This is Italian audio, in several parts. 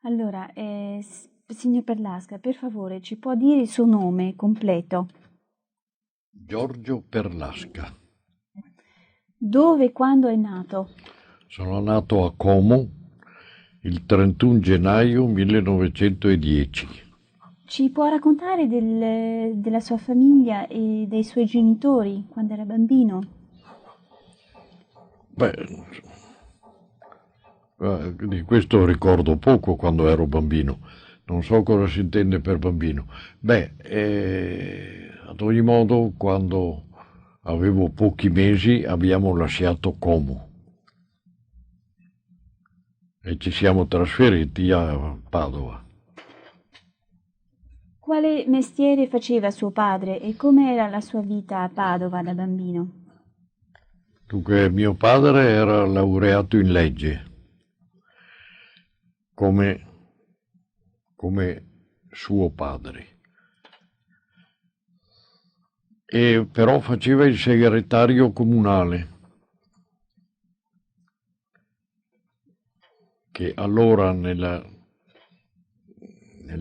Allora, signor Perlasca, per favore, ci può dire il suo nome completo? Giorgio Perlasca. Dove e quando è nato? Sono nato a Como il 31 gennaio 1910. Ci può raccontare della sua famiglia e dei suoi genitori quando era bambino? Beh, di questo ricordo poco quando ero bambino. Non so cosa si intende per bambino. Beh, ad ogni modo, quando avevo pochi mesi abbiamo lasciato Como e ci siamo trasferiti a Padova. Quale mestiere faceva suo padre e com'era la sua vita a Padova da bambino? Dunque, mio padre era laureato in legge, come suo padre, e però faceva il segretario comunale, che allora nella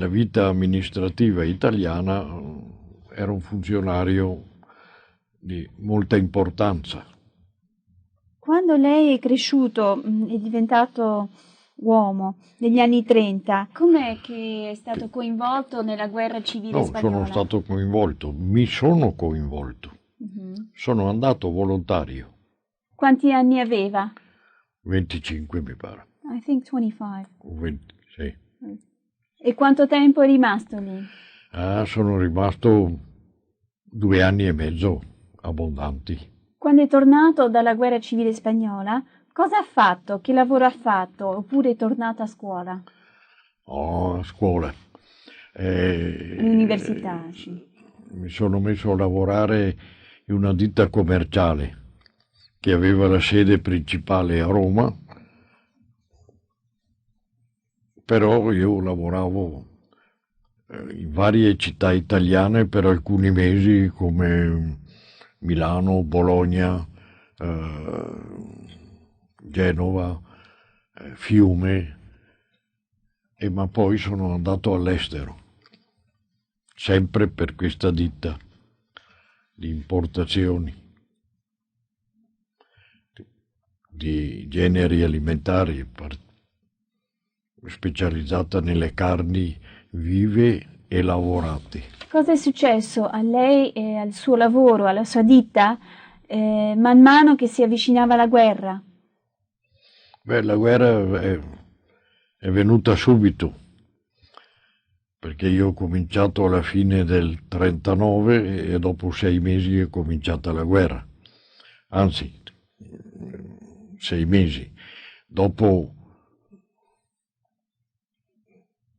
vita amministrativa italiana era un funzionario di molta importanza. Quando lei è cresciuto, è diventato uomo negli anni 30, com'è che è stato coinvolto nella guerra civile No, sono spagnola? stato coinvolto, mi sono coinvolto, Mhm. sono andato volontario, Quanti anni aveva? 25 mi pare, I think 25. o 20, sì. E quanto tempo è rimasto lì? Sono rimasto 2 anni e mezzo abbondanti. Quando è tornato dalla guerra civile spagnola, cosa ha fatto? Che lavoro ha fatto? Oppure è tornato a scuola? A scuola. All'università, sì. Mi sono messo a lavorare in una ditta commerciale che aveva la sede principale a Roma, però io lavoravo in varie città italiane per alcuni mesi come Milano, Bologna, Genova, Fiume, ma poi sono andato all'estero, sempre per questa ditta di importazioni di generi alimentari, specializzata nelle carni vive e lavorate. Cosa è successo a lei e al suo lavoro, alla sua ditta, man mano che si avvicinava la guerra? Beh, la guerra è venuta subito, perché io ho cominciato alla fine del 39 e dopo 6 mesi è cominciata la guerra. Anzi, 6 mesi. Dopo,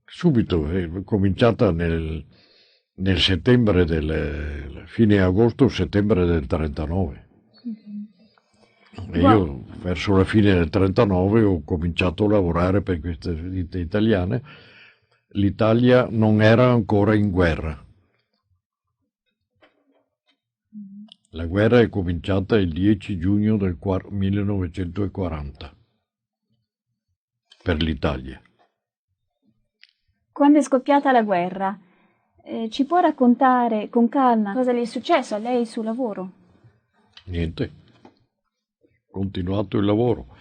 subito, è cominciata nel settembre fine agosto-settembre del 39. E io verso la fine del 39 ho cominciato a lavorare per queste ditte italiane. L'Italia non era ancora in guerra. La guerra è cominciata il 10 giugno del 1940 per l'Italia. Quando è scoppiata la guerra, ci può raccontare con calma cosa le è successo a lei sul lavoro? Niente, ho continuato il lavoro.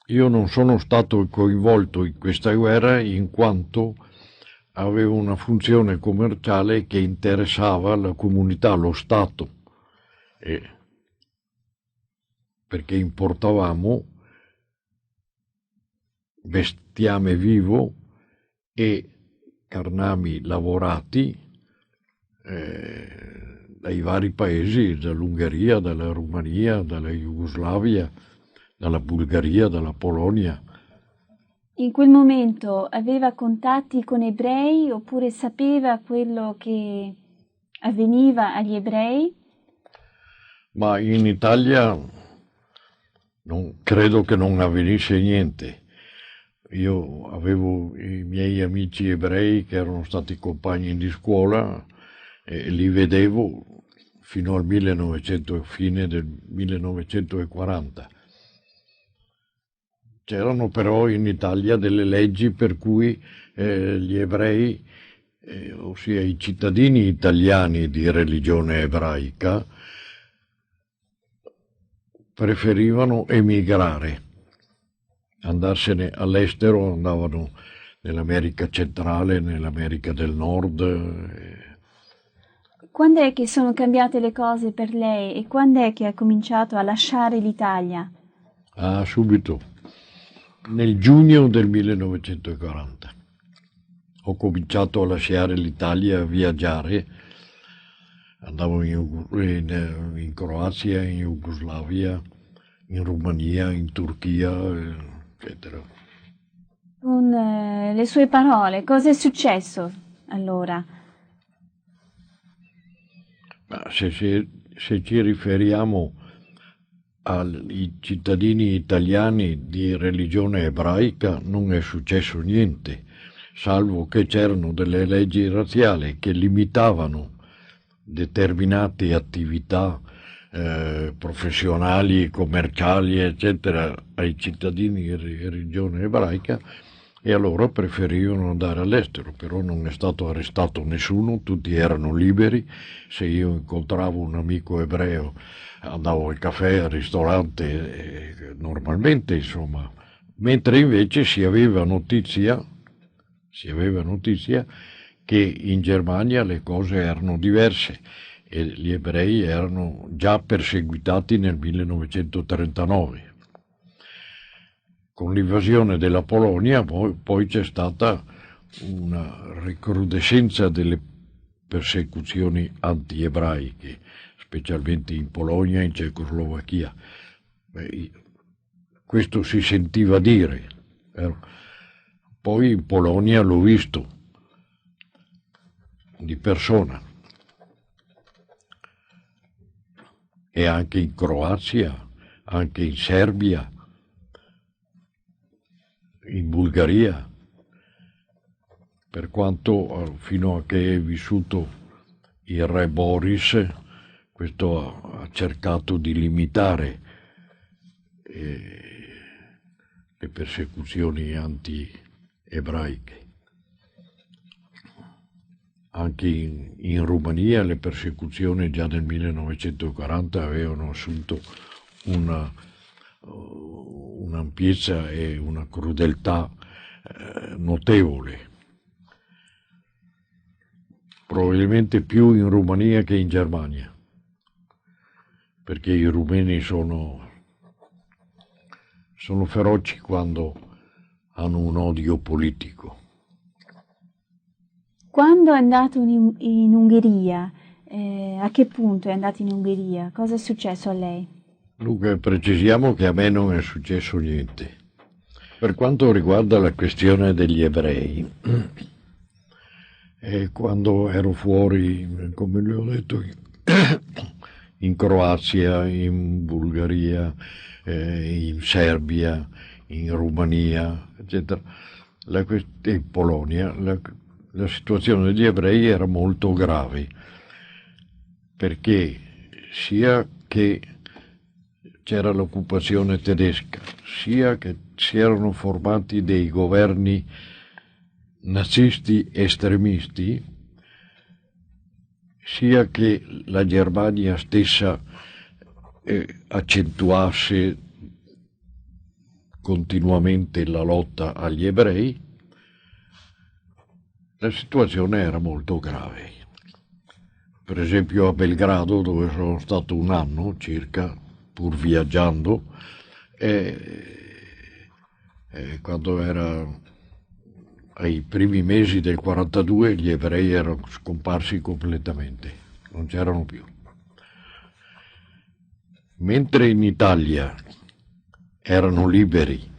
Io non sono stato coinvolto in questa guerra in quanto avevo una funzione commerciale che interessava la comunità, lo Stato, perché importavamo bestiame vivo e carnami lavorati dai vari paesi, dall'Ungheria, dalla Romania, dalla Jugoslavia, dalla Bulgaria, dalla Polonia. In quel momento aveva contatti con ebrei oppure sapeva quello che avveniva agli ebrei? Ma in Italia credo che non avvenisse niente. Io avevo i miei amici ebrei che erano stati compagni di scuola e li vedevo fino al fine del 1940. C'erano però in Italia delle leggi per cui gli ebrei, ossia i cittadini italiani di religione ebraica, preferivano emigrare, andarsene all'estero, andavano nell'America centrale, nell'America del Nord. Quando è che sono cambiate le cose per lei e quando è che ha cominciato a lasciare l'Italia? Ah, subito, nel giugno del 1940. Ho cominciato a lasciare l'Italia, a viaggiare. Andavo in Croazia, in Jugoslavia, in Romania, in Turchia, eccetera. Con le sue parole, cosa è successo allora? Ma se ci riferiamo ai cittadini italiani di religione ebraica, non è successo niente, salvo che c'erano delle leggi razziali che limitavano determinate attività professionali, commerciali, eccetera, ai cittadini di religione ebraica, e allora preferivano andare all'estero. Però non è stato arrestato nessuno, tutti erano liberi. Se io incontravo un amico ebreo, andavo al caffè, al ristorante, normalmente, insomma, mentre invece si aveva notizia che in Germania le cose erano diverse e gli ebrei erano già perseguitati nel 1939. Con l'invasione della Polonia poi c'è stata una recrudescenza delle persecuzioni anti-ebraiche, specialmente in Polonia e in Cecoslovacchia. Questo si sentiva dire. Poi in Polonia l'ho visto di persona, e anche in Croazia, anche in Serbia, in Bulgaria, per quanto fino a che è vissuto il re Boris, questo ha cercato di limitare le persecuzioni anti-ebraiche. Anche in Romania le persecuzioni già nel 1940 avevano assunto un'ampiezza e una crudeltà notevole, probabilmente più in Romania che in Germania, perché i rumeni sono feroci quando hanno un odio politico. Quando è andato in Ungheria, a che punto è andato in Ungheria? Cosa è successo a lei? Dunque, precisiamo che a me non è successo niente. Per quanto riguarda la questione degli ebrei, quando ero fuori, come le ho detto, in Croazia, in Bulgaria, in Serbia, in Romania, eccetera, in Polonia, la situazione degli ebrei era molto grave, perché sia che c'era l'occupazione tedesca, sia che si erano formati dei governi nazisti estremisti, sia che la Germania stessa accentuasse continuamente la lotta agli ebrei, la situazione era molto grave. Per esempio a Belgrado, dove sono stato un anno circa, pur viaggiando, quando era ai primi mesi del 42 gli ebrei erano scomparsi completamente, non c'erano più. Mentre in Italia erano liberi,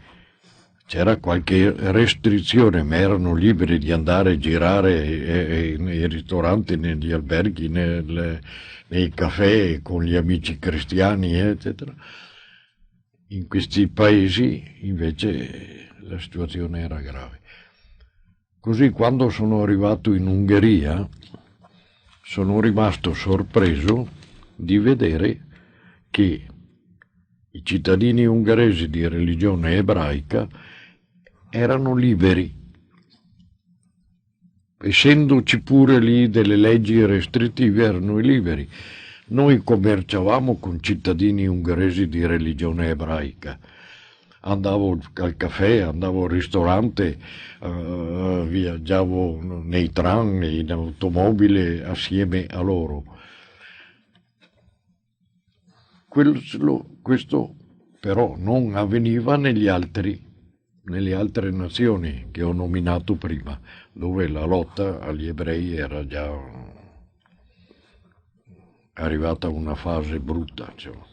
c'era qualche restrizione, ma erano liberi di andare a girare nei ristoranti, negli alberghi, nei caffè con gli amici cristiani, eccetera. In questi paesi invece la situazione era grave. Così quando sono arrivato in Ungheria sono rimasto sorpreso di vedere che i cittadini ungheresi di religione ebraica erano liberi, essendoci pure lì delle leggi restrittive, erano liberi. Noi commerciavamo con cittadini ungheresi di religione ebraica. Andavo al caffè, andavo al ristorante, viaggiavo nei tram, in automobile assieme a loro. Questo però non avveniva nelle altre nazioni che ho nominato prima, dove la lotta agli ebrei era già arrivata a una fase brutta, insomma.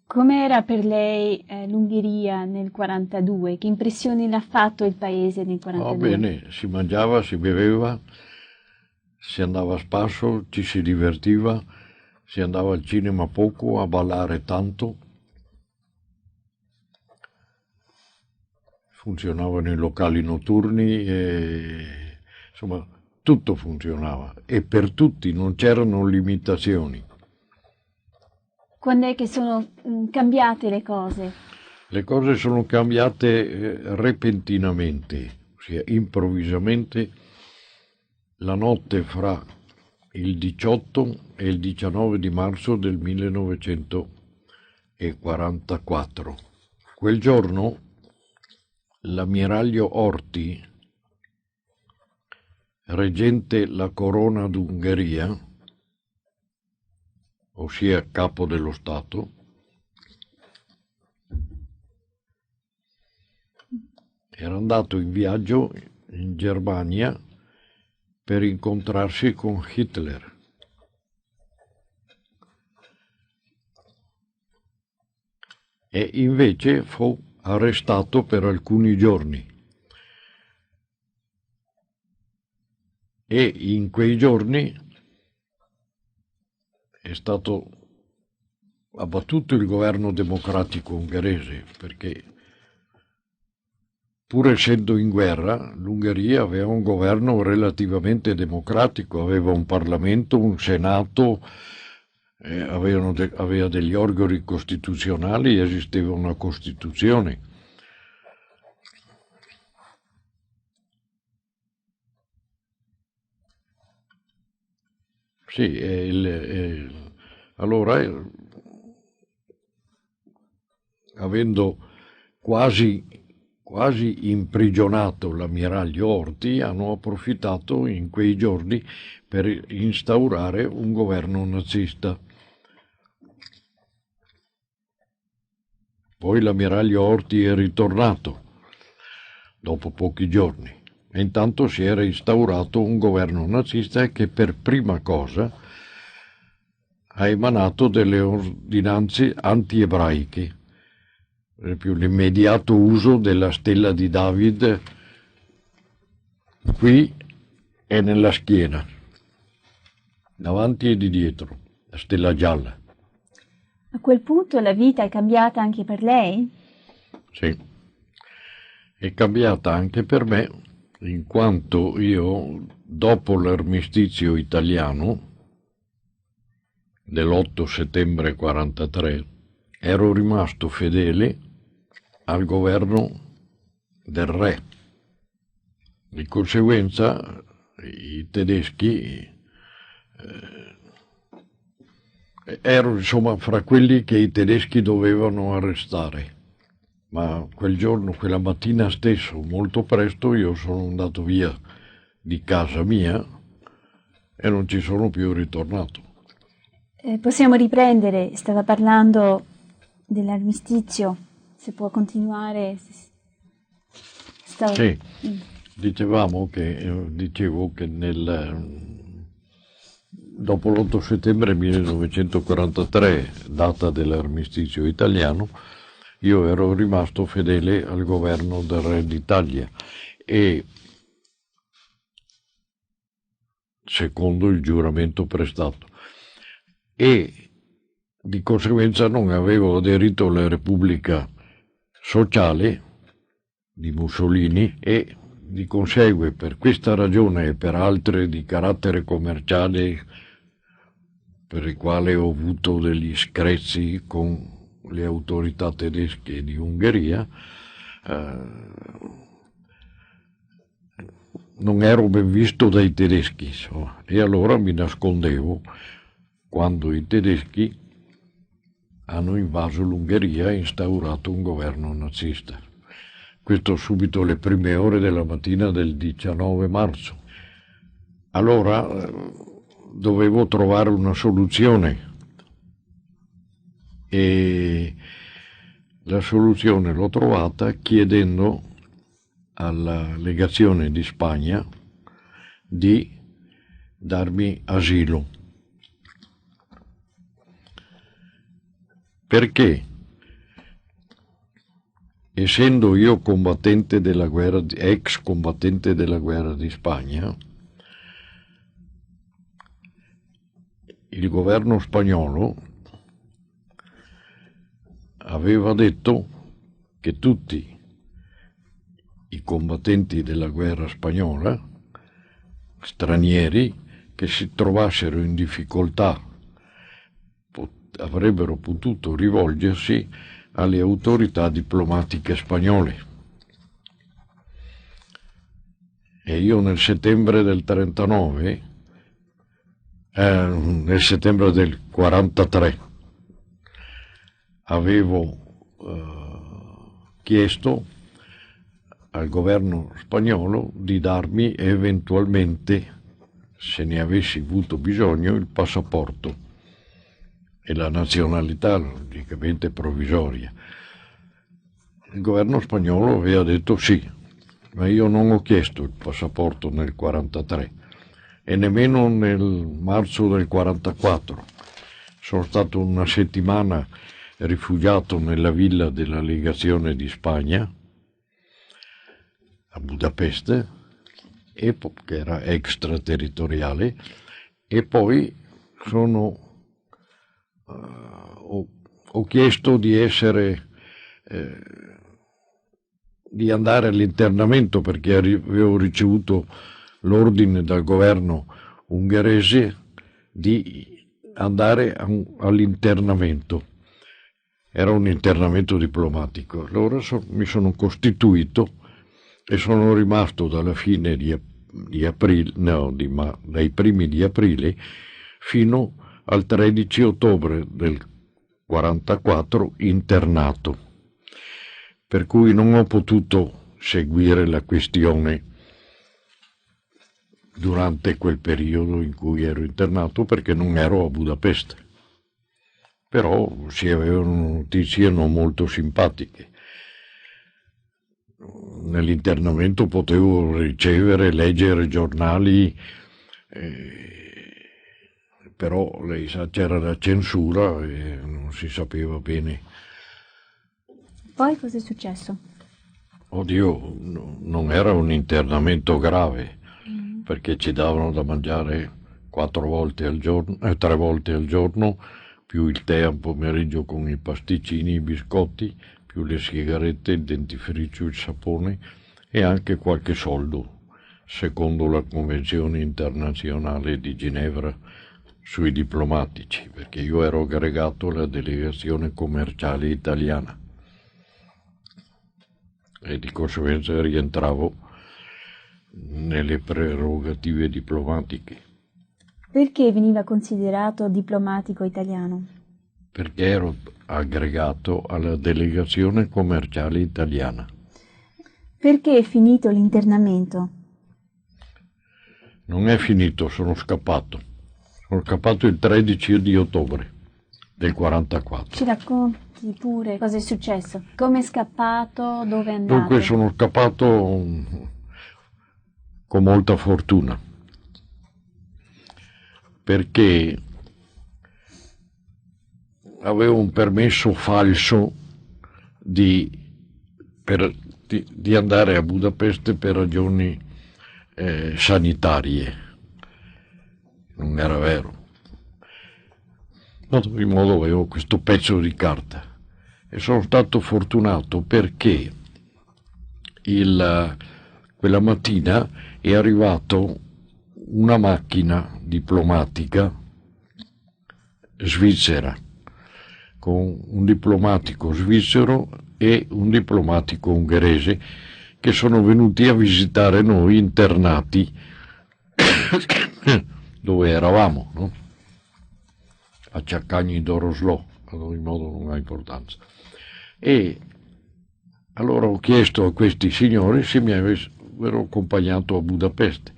Com'era per lei l'Ungheria nel 42? Che impressioni le ha fatto il paese nel 42? Bene, si mangiava, si beveva, si andava a spasso, ci si divertiva, si andava al cinema poco, a ballare tanto. Funzionavano i locali notturni e insomma tutto funzionava e per tutti non c'erano limitazioni. Quando è che sono cambiate le cose? Le cose sono cambiate repentinamente, ossia improvvisamente, la notte fra il 18 e il 19 di marzo del 1944. Quel giorno l'ammiraglio Horthy, reggente la corona d'Ungheria, ossia capo dello Stato, era andato in viaggio in Germania per incontrarsi con Hitler. E invece fu arrestato per alcuni giorni. E in quei giorni è stato abbattuto il governo democratico ungherese, perché pur essendo in guerra, l'Ungheria aveva un governo relativamente democratico, aveva un Parlamento, un Senato, aveva degli organi costituzionali, esisteva una Costituzione. Sì, allora, avendo quasi imprigionato l'ammiraglio Horthy, hanno approfittato in quei giorni per instaurare un governo nazista. Poi l'ammiraglio Horthy è ritornato dopo pochi giorni. E intanto si era instaurato un governo nazista che per prima cosa ha emanato delle ordinanze anti-ebraiche, per esempio l'immediato uso della stella di David qui e nella schiena, davanti e di dietro, la stella gialla. A quel punto la vita è cambiata anche per lei? Sì, è cambiata anche per me, in quanto io, dopo l'armistizio italiano dell'8 settembre 43, ero rimasto fedele al governo del re. Di conseguenza i tedeschi ero insomma fra quelli che i tedeschi dovevano arrestare. Ma quel giorno, quella mattina stesso, molto presto, io sono andato via di casa mia e non ci sono più ritornato. Possiamo riprendere, stava parlando dell'armistizio, se può continuare. Sì, dicevo che dopo l'8 settembre 1943, data dell'armistizio italiano, io ero rimasto fedele al governo del Re d'Italia e secondo il giuramento prestato, e di conseguenza non avevo aderito alla Repubblica Sociale di Mussolini e di consegue per questa ragione e per altre di carattere commerciale per il quale ho avuto degli screzi con le autorità tedesche di Ungheria, non ero ben visto dai tedeschi, e allora mi nascondevo quando i tedeschi hanno invaso l'Ungheria e instaurato un governo nazista. Questo subito alle prime ore della mattina del 19 marzo. Allora dovevo trovare una soluzione e la soluzione l'ho trovata chiedendo alla legazione di Spagna di darmi asilo. Perché? Essendo io combattente della guerra, ex combattente della guerra di Spagna, il governo spagnolo aveva detto che tutti i combattenti della guerra spagnola, stranieri, che si trovassero in difficoltà avrebbero potuto rivolgersi alle autorità diplomatiche spagnole. E io nel settembre del 39, nel settembre del 43, avevo chiesto al governo spagnolo di darmi eventualmente, se ne avessi avuto bisogno, il passaporto e la nazionalità, logicamente provvisoria. Il governo spagnolo aveva detto sì, ma io non ho chiesto il passaporto nel 43 e nemmeno nel marzo del 44. Sono stato una settimana rifugiato nella villa della legazione di Spagna a Budapest, che era extraterritoriale, e poi ho chiesto di di andare all'internamento, perché avevo ricevuto l'ordine dal governo ungherese di andare all'internamento. Era un internamento diplomatico. Allora mi sono costituito e sono rimasto dalla fine di aprile, dai primi di aprile fino al 13 ottobre del 44 internato, per cui non ho potuto seguire la questione durante quel periodo in cui ero internato, perché non ero a Budapest. Però si avevano notizie non molto simpatiche. Nell'internamento potevo ricevere, leggere giornali, però lei sa, c'era la censura e non si sapeva bene. Poi cosa è successo? Oddio, non era un internamento grave, perché ci davano da mangiare 3 volte al giorno, più il tè al pomeriggio con i pasticcini, i biscotti, più le sigarette, il dentifricio, il sapone e anche qualche soldo, secondo la Convenzione internazionale di Ginevra sui diplomatici, perché io ero aggregato alla delegazione commerciale italiana e di conseguenza rientravo nelle prerogative diplomatiche. Perché veniva considerato diplomatico italiano? Perché ero aggregato alla delegazione commerciale italiana. Perché è finito l'internamento? Non è finito, sono scappato. Sono scappato il 13 di ottobre del 44. Ci racconti pure cosa è successo? Come è scappato? Dove è andato? Dunque sono scappato con molta fortuna, perché avevo un permesso falso di andare a Budapest per ragioni sanitarie. Non era vero. Ad ogni modo avevo questo pezzo di carta e sono stato fortunato perché quella mattina è arrivato una macchina diplomatica svizzera, con un diplomatico svizzero e un diplomatico ungherese che sono venuti a visitare noi internati dove eravamo, no? A Ciaccagni d'Oroslò, ad ogni modo non ha importanza. E allora ho chiesto a questi signori se mi avessero accompagnato a Budapest,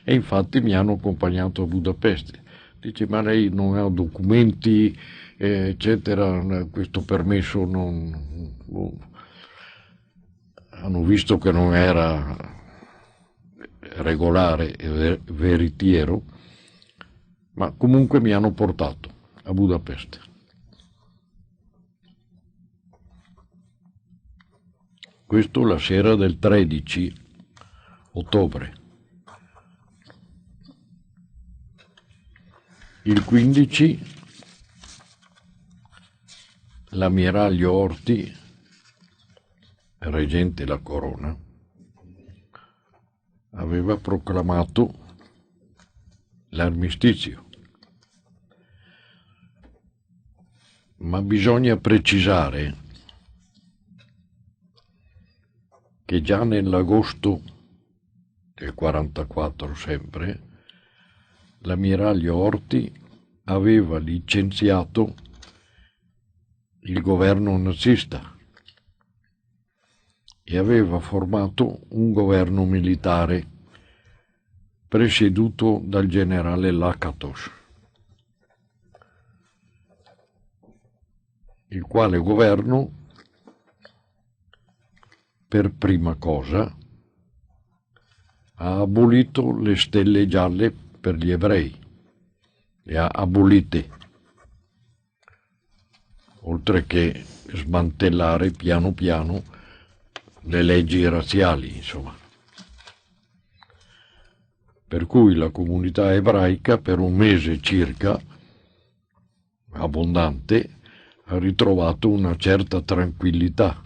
e infatti mi hanno accompagnato a Budapest. Dice, ma lei non ha documenti, eccetera, questo permesso non... Hanno visto che non era regolare e veritiero, ma comunque mi hanno portato a Budapest. Questo la sera del 13 ottobre. Il 15 l'ammiraglio Horthy, reggente la corona, aveva proclamato l'armistizio. Ma bisogna precisare che già nell'agosto del 44 sempre l'ammiraglio Horthy aveva licenziato il governo nazista e aveva formato un governo militare presieduto dal generale Lakatos, il quale governo per prima cosa ha abolito le stelle gialle per gli ebrei, le ha abolite, oltre che smantellare piano piano le leggi razziali, insomma. Per cui la comunità ebraica per un mese circa, abbondante, ha ritrovato una certa tranquillità.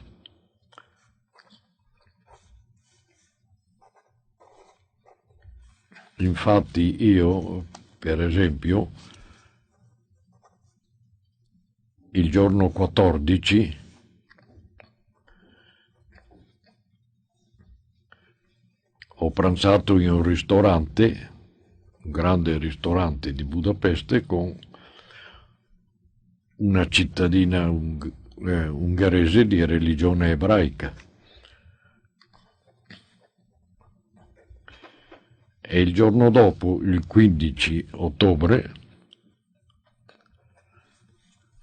Infatti io, per esempio, il giorno 14 ho pranzato in un ristorante, un grande ristorante di Budapest, con una cittadina ungherese di religione ebraica. E il giorno dopo, il 15 ottobre,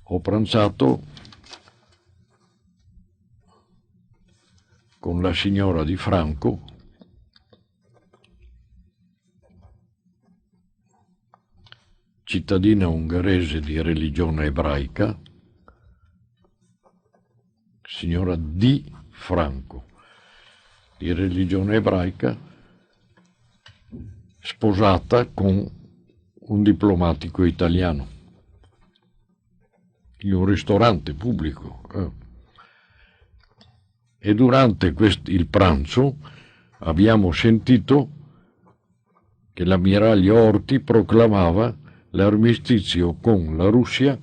ho pranzato con la signora di Franco, cittadina ungherese di religione ebraica, signora di Franco, di religione ebraica, sposata con un diplomatico italiano, in un ristorante pubblico. E durante il pranzo abbiamo sentito che l'ammiraglio Horthy proclamava l'armistizio con la Russia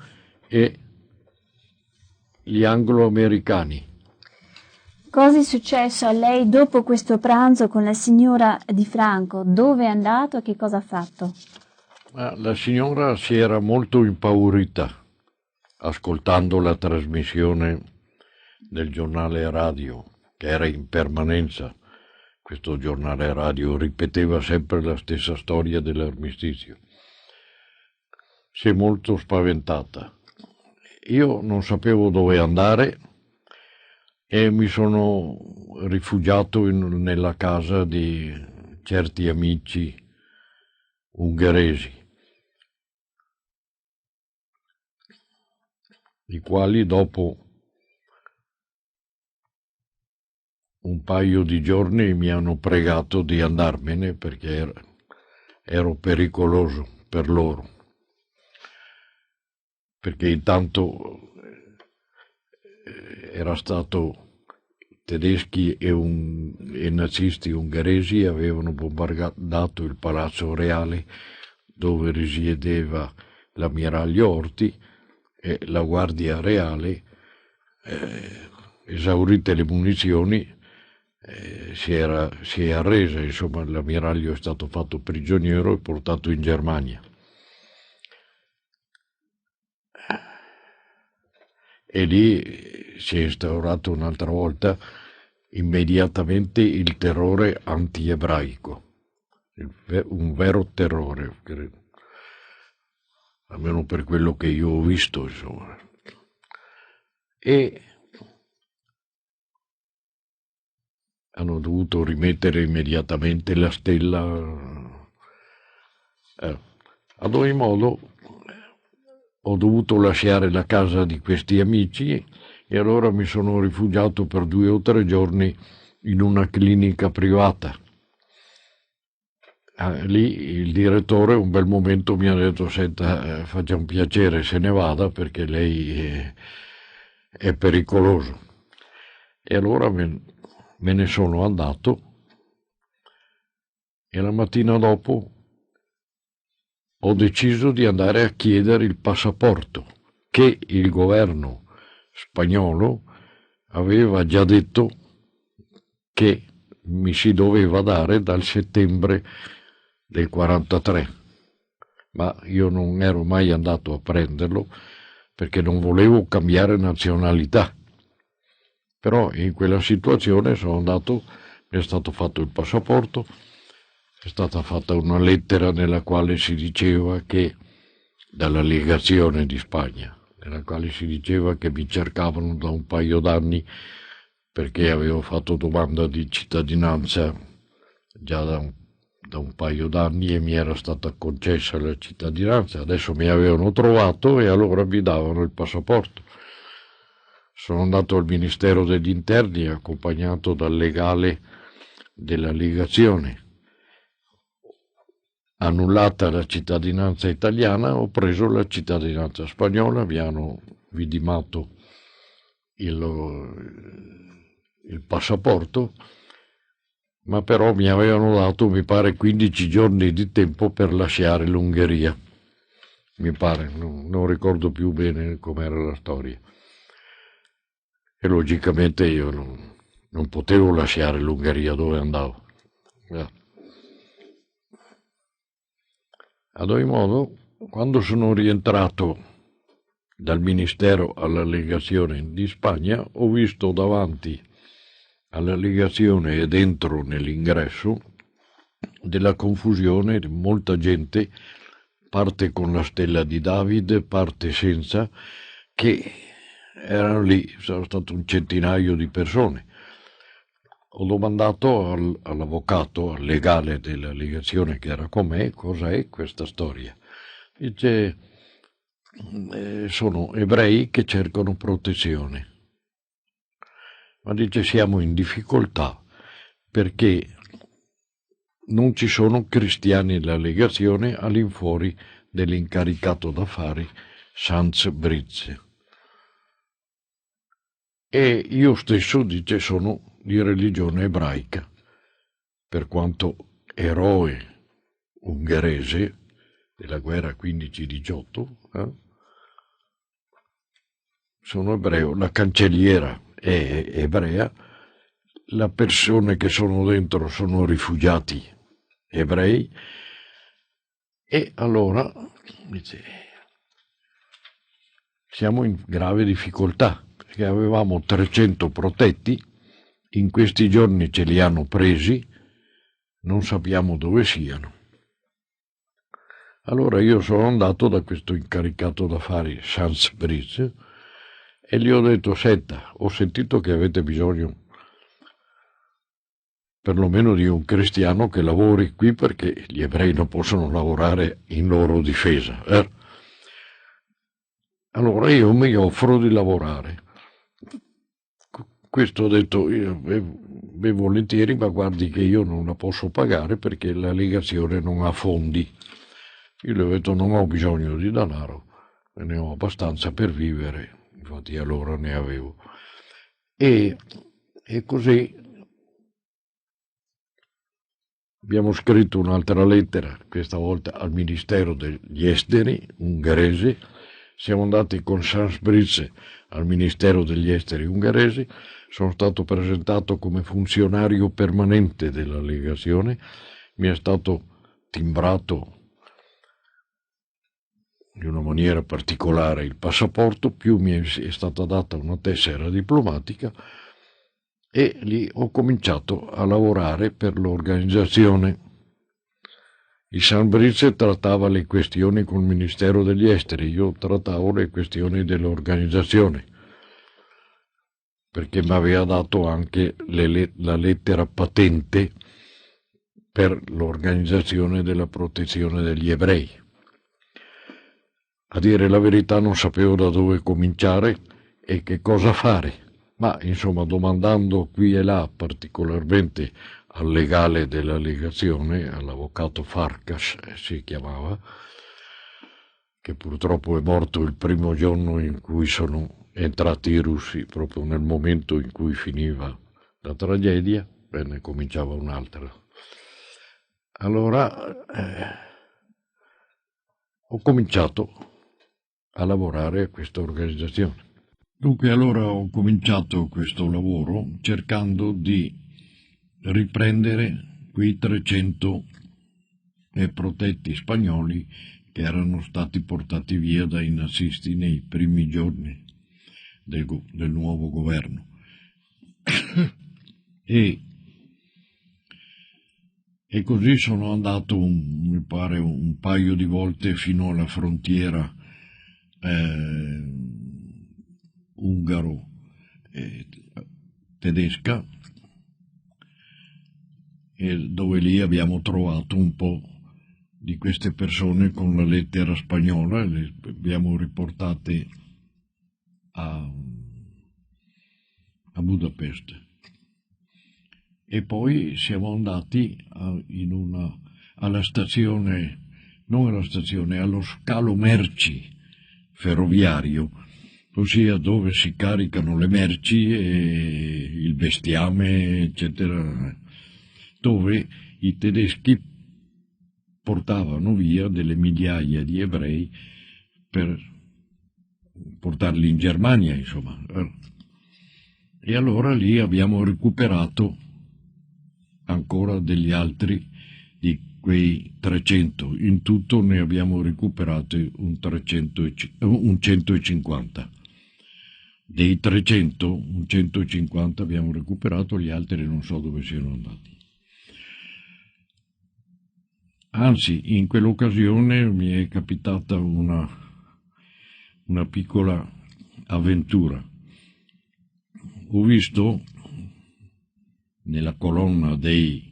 e gli anglo-americani. Cosa è successo a lei dopo questo pranzo con la signora Di Franco? Dove è andato e che cosa ha fatto? La signora si era molto impaurita ascoltando la trasmissione del giornale radio, che era in permanenza. Questo giornale radio ripeteva sempre la stessa storia dell'armistizio. Si è molto spaventata. Io non sapevo dove andare e mi sono rifugiato nella casa di certi amici ungheresi, i quali dopo un paio di giorni mi hanno pregato di andarmene perché ero pericoloso per loro, perché intanto era stato tedeschi e nazisti ungheresi avevano bombardato il Palazzo Reale dove risiedeva l'ammiraglio Horthy e la Guardia Reale, esaurite le munizioni, si è arresa, insomma l'ammiraglio è stato fatto prigioniero e portato in Germania. E lì si è instaurato un'altra volta immediatamente il terrore anti-ebraico, un vero terrore, almeno per quello che io ho visto, insomma. E hanno dovuto rimettere immediatamente la stella. Ad ogni modo, ho dovuto lasciare la casa di questi amici e allora mi sono rifugiato per 2 o 3 giorni in una clinica privata. Lì il direttore un bel momento mi ha detto: senta, faccia un piacere, se ne vada perché lei è pericoloso. E allora me ne sono andato e la mattina dopo ho deciso di andare a chiedere il passaporto che il governo spagnolo aveva già detto che mi si doveva dare dal settembre del 43, ma io non ero mai andato a prenderlo perché non volevo cambiare nazionalità. Però in quella situazione sono andato, mi è stato fatto il passaporto, è stata fatta una lettera nella quale si diceva che, dalla legazione di Spagna, nella quale si diceva che mi cercavano da un paio d'anni perché avevo fatto domanda di cittadinanza già da un paio d'anni e mi era stata concessa la cittadinanza. Adesso mi avevano trovato e allora mi davano il passaporto. Sono andato al Ministero degli Interni accompagnato dal legale della legazione. Annullata la cittadinanza italiana, ho preso la cittadinanza spagnola, mi hanno vidimato il passaporto, ma però mi avevano dato, mi pare, 15 giorni di tempo per lasciare l'Ungheria. Mi pare, non ricordo più bene com'era la storia. E logicamente io non potevo lasciare l'Ungheria dove andavo. Ad ogni modo, quando sono rientrato dal Ministero alla legazione di Spagna, ho visto davanti alla legazione e dentro nell'ingresso della confusione di molta gente, parte con la stella di David, parte senza, che erano lì, sono stato un centinaio di persone. Ho domandato all'avvocato, al legale della legazione che era con me, cosa è questa storia. Dice, sono ebrei che cercano protezione. Ma dice, siamo in difficoltà perché non ci sono cristiani nella legazione all'infuori dell'incaricato d'affari Sanz Briz. E io stesso, dice, sono di religione ebraica, per quanto eroe ungherese della guerra 15-18, sono ebreo, la cancelliera è ebrea, le persone che sono dentro sono rifugiati ebrei, e allora dice, siamo in grave difficoltà perché avevamo 300 protetti, in questi giorni ce li hanno presi, non sappiamo dove siano. Allora io sono andato da questo incaricato d'affari Sanz Briz e gli ho detto, senta, ho sentito che avete bisogno perlomeno di un cristiano che lavori qui perché gli ebrei non possono lavorare in loro difesa. Allora io mi offro di lavorare. Questo ho detto, beh, volentieri, ma guardi che io non la posso pagare perché la legazione non ha fondi. Io le ho detto, non ho bisogno di denaro, ne ho abbastanza per vivere, infatti allora ne avevo. E così Abbiamo scritto un'altra lettera, questa volta al Ministero degli Esteri ungherese. Siamo andati con Sans Brice al Ministero degli Esteri ungheresi. Sono stato presentato come funzionario permanente della legazione. Mi è stato timbrato in una maniera particolare il passaporto, più mi è stata data una tessera diplomatica, e lì ho cominciato a lavorare per l'organizzazione. Il San Brice trattava le questioni col Ministero degli Esteri, io trattavo le questioni dell'organizzazione, perché mi aveva dato anche la lettera patente per l'organizzazione della protezione degli ebrei. A dire la verità non sapevo da dove cominciare e che cosa fare, ma insomma domandando qui e là, particolarmente al legale della legazione, all'avvocato Farkas si chiamava, che purtroppo è morto il primo giorno in cui sono entrati i russi, proprio nel momento in cui finiva la tragedia, e ne cominciava un'altra. Allora ho cominciato a lavorare a questa organizzazione. Dunque allora ho cominciato questo lavoro cercando di riprendere quei 300 protetti spagnoli che erano stati portati via dai nazisti nei primi giorni del nuovo governo. E così sono andato, mi pare, un paio di volte fino alla frontiera ungaro-tedesca, dove lì abbiamo trovato un po' di queste persone con la lettera spagnola, le abbiamo riportate a Budapest. E poi siamo andati alla stazione, non alla stazione, allo scalo merci ferroviario, ossia dove si caricano le merci e il bestiame, eccetera, dove i tedeschi portavano via delle migliaia di ebrei per portarli in Germania, insomma. E allora lì abbiamo recuperato ancora degli altri di quei 300, in tutto ne abbiamo recuperati un 150. Dei 300, un 150 abbiamo recuperato, gli altri non so dove siano andati. Anzi, in quell'occasione mi è capitata una piccola avventura. Ho visto nella colonna dei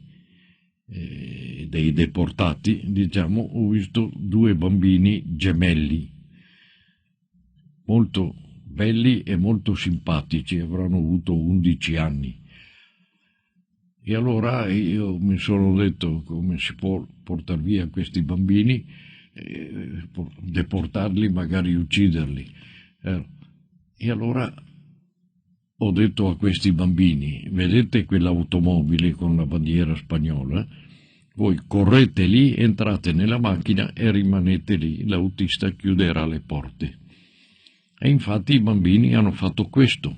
deportati, diciamo, ho visto 2 bambini gemelli, molto belli e molto simpatici, avranno avuto 11 anni. E allora io mi sono detto come si può portare via questi bambini, deportarli, magari ucciderli. E allora ho detto a questi bambini: vedete quell'automobile con la bandiera spagnola? Voi correte lì, entrate nella macchina e rimanete lì, l'autista chiuderà le porte. E infatti i bambini hanno fatto questo.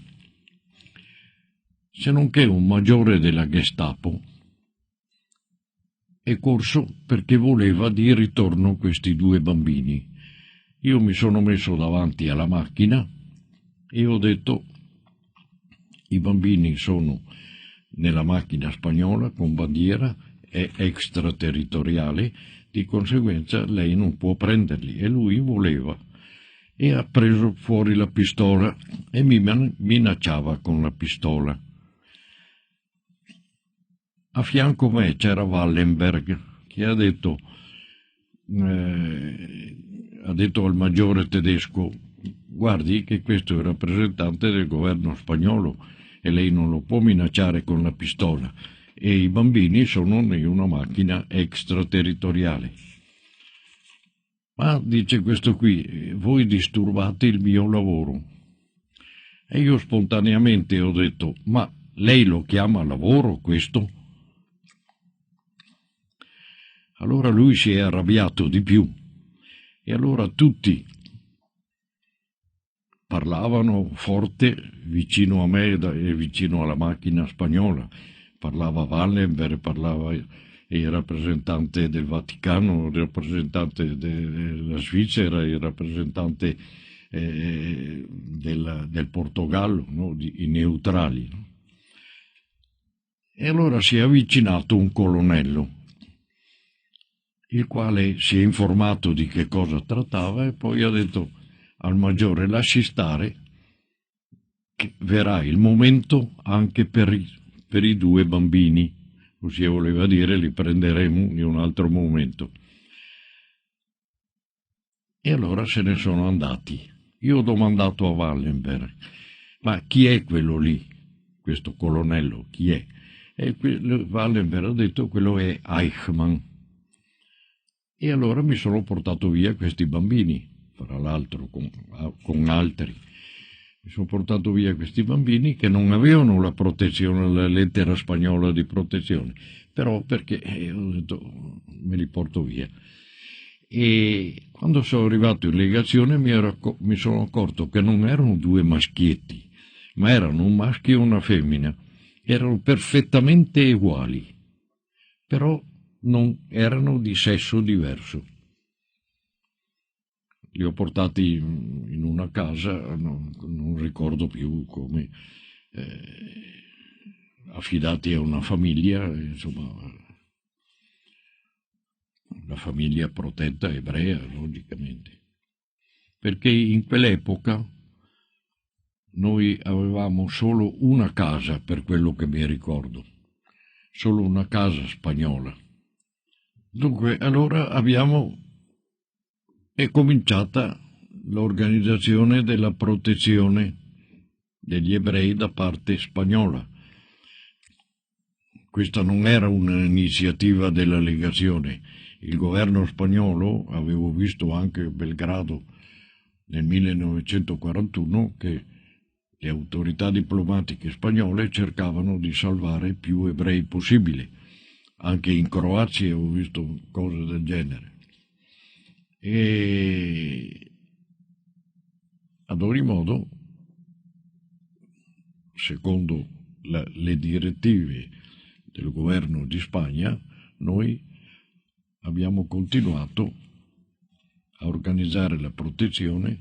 Se non che un maggiore della Gestapo è corso perché voleva di ritorno questi 2 bambini. Io mi sono messo davanti alla macchina e ho detto: i bambini sono nella macchina spagnola con bandiera, è extraterritoriale, di conseguenza lei non può prenderli. E lui voleva, e ha preso fuori la pistola e mi minacciava con la pistola. A fianco me c'era Wallenberg, che ha detto al maggiore tedesco: guardi che questo è il rappresentante del governo spagnolo e lei non lo può minacciare con la pistola, e i bambini sono in una macchina extraterritoriale. Ma dice questo qui: voi disturbate il mio lavoro. E io spontaneamente ho detto: ma lei lo chiama lavoro questo? Allora lui si è arrabbiato di più e allora tutti parlavano forte vicino a me e vicino alla macchina spagnola. Parlava Wallenberg, parlava il rappresentante del Vaticano, il rappresentante della Svizzera, il rappresentante del Portogallo, no? I neutrali. No? E allora si è avvicinato un colonnello, il quale si è informato di che cosa trattava e poi ha detto al maggiore: lasci stare, che verrà il momento anche per i due bambini, così voleva dire li prenderemo in un altro momento. E allora se ne sono andati. Io ho domandato a Wallenberg: ma chi è quello lì, questo colonnello, chi è? E Wallenberg ha detto: quello è Eichmann. E allora mi sono portato via questi bambini, fra l'altro con altri. Mi sono portato via questi bambini che non avevano la protezione, la lettera spagnola di protezione, però perché ho detto me li porto via. E quando sono arrivato in legazione mi sono accorto che non erano due maschietti, ma erano un maschio e una femmina. Erano perfettamente uguali, però non erano di sesso diverso. Li ho portati in una casa, non ricordo più come, affidati a una famiglia, insomma, una famiglia protetta ebrea, logicamente. Perché in quell'epoca noi avevamo solo una casa, per quello che mi ricordo, solo una casa spagnola. Dunque, allora è cominciata l'organizzazione della protezione degli ebrei da parte spagnola. Questa non era un'iniziativa della legazione. Il governo spagnolo, avevo visto anche a Belgrado nel 1941, che le autorità diplomatiche spagnole cercavano di salvare più ebrei possibile. Anche in Croazia ho visto cose del genere. E ad ogni modo, secondo le direttive del governo di Spagna, noi abbiamo continuato a organizzare la protezione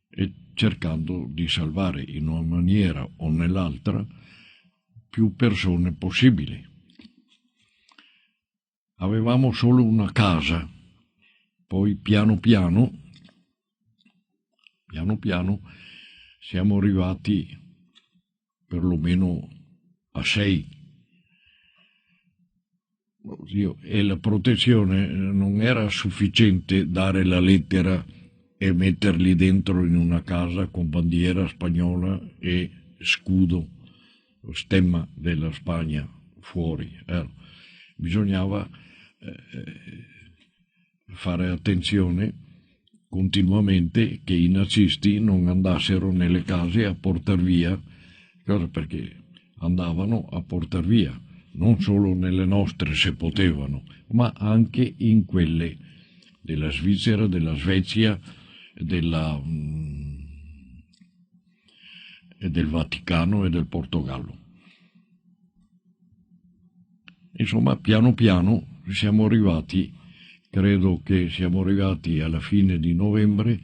e cercando di salvare in una maniera o nell'altra più persone possibili. Avevamo solo una casa, poi piano piano siamo arrivati perlomeno a 6. E la protezione non era sufficiente dare la lettera e metterli dentro in una casa con bandiera spagnola e scudo, stemma della Spagna fuori. Bisognava fare attenzione continuamente che i nazisti non andassero nelle case a portar via, cosa perché andavano a portar via, non solo nelle nostre se potevano, ma anche in quelle della Svizzera, della Svezia, del Vaticano e del Portogallo. Insomma, piano piano siamo arrivati, credo che siamo arrivati alla fine di novembre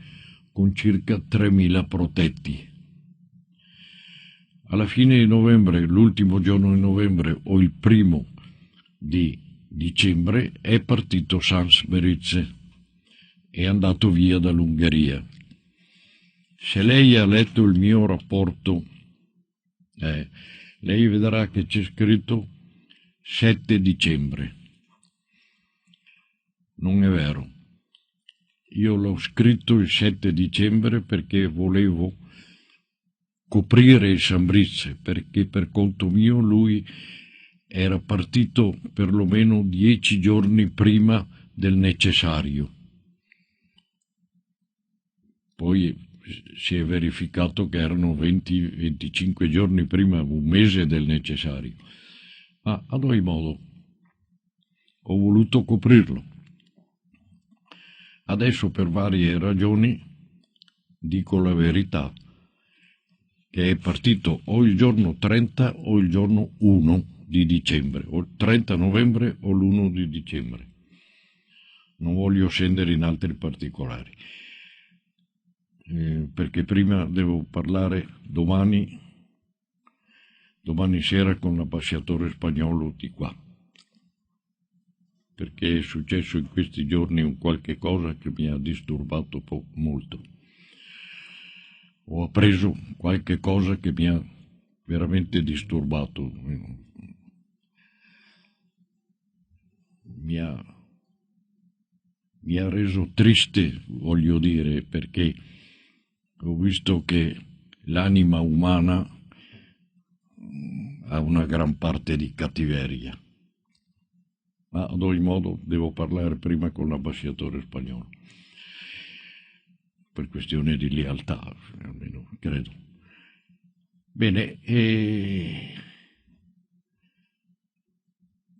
con circa 3.000 protetti. Alla fine di novembre, l'ultimo giorno di novembre o il primo di dicembre, è partito Sans Berizze, è andato via dall'Ungheria. Se lei ha letto il mio rapporto, lei vedrà che c'è scritto 7 dicembre. Non è vero. Io l'ho scritto il 7 dicembre perché volevo coprire il Sans Berizze, perché per conto mio lui era partito perlomeno 10 giorni prima del necessario. Poi si è verificato che erano 20-25 giorni prima, un mese del necessario. Ma ad ogni modo, ho voluto coprirlo. Adesso per varie ragioni dico la verità, che è partito o il giorno 30 o il giorno 1 di dicembre, o il 30 novembre o l'1 di dicembre. Non voglio scendere in altri particolari, perché prima devo parlare domani sera con l'ambasciatore spagnolo di qua, perché è successo in questi giorni un qualche cosa che mi ha disturbato molto. Ho appreso qualche cosa che mi ha veramente disturbato, mi ha reso triste, voglio dire, perché ho visto che l'anima umana ha una gran parte di cattiveria. Ma ad ogni modo devo parlare prima con l'ambasciatore spagnolo, per questione di lealtà, almeno credo. Bene,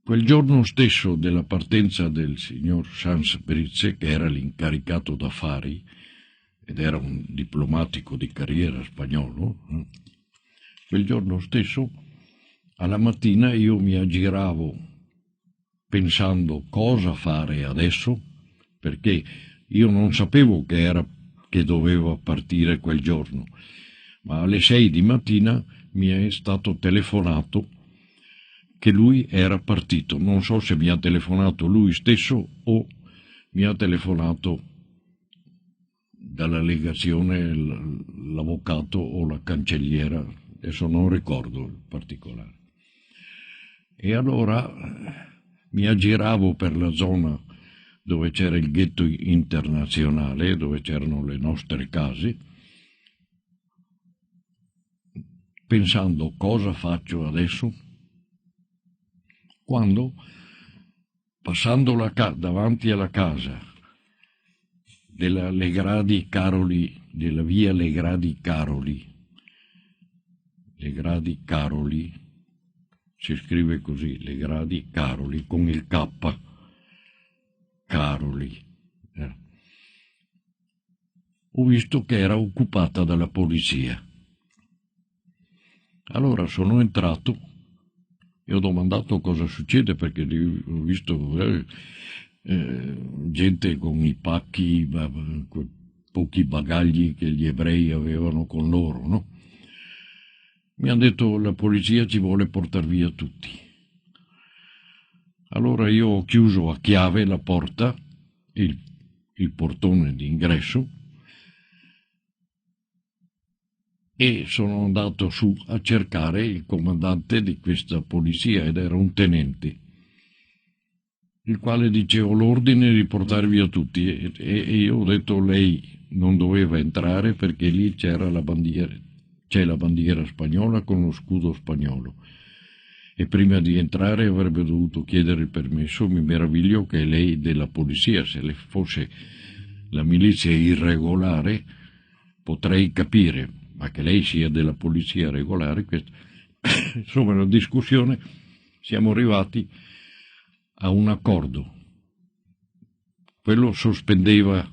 quel giorno stesso della partenza del signor Sanz Brize, che era l'incaricato d'affari ed era un diplomatico di carriera spagnolo, quel giorno stesso, alla mattina, io mi aggiravo pensando cosa fare adesso, perché io non sapevo che doveva partire quel giorno, ma alle 6 di mattina mi è stato telefonato che lui era partito. Non so se mi ha telefonato lui stesso o mi ha telefonato dalla legazione l'avvocato o la cancelliera, adesso non ricordo il particolare. E allora mi aggiravo per la zona dove c'era il ghetto internazionale, dove c'erano le nostre case, pensando cosa faccio adesso, quando, passando davanti alla casa della Legradi Caroli, della via Legradi Caroli, si scrive così, Legradi Caroli, con il K, Caroli. Ho visto che era occupata dalla polizia. Allora sono entrato e ho domandato cosa succede, perché ho visto gente con i pacchi, pochi bagagli che gli ebrei avevano con loro, no? Mi hanno detto la polizia ci vuole portare via tutti. Allora io ho chiuso a chiave la porta, il portone d'ingresso, e sono andato su a cercare il comandante di questa polizia, ed era un tenente, il quale diceva l'ordine di portare via tutti, e io ho detto lei non doveva entrare perché lì c'era la bandiera. C'è la bandiera spagnola con lo scudo spagnolo, e prima di entrare avrebbe dovuto chiedere il permesso. Mi meraviglio che lei della polizia, se le fosse la milizia irregolare potrei capire, ma che lei sia della polizia regolare, insomma, una discussione. Siamo arrivati a un accordo. Quello sospendeva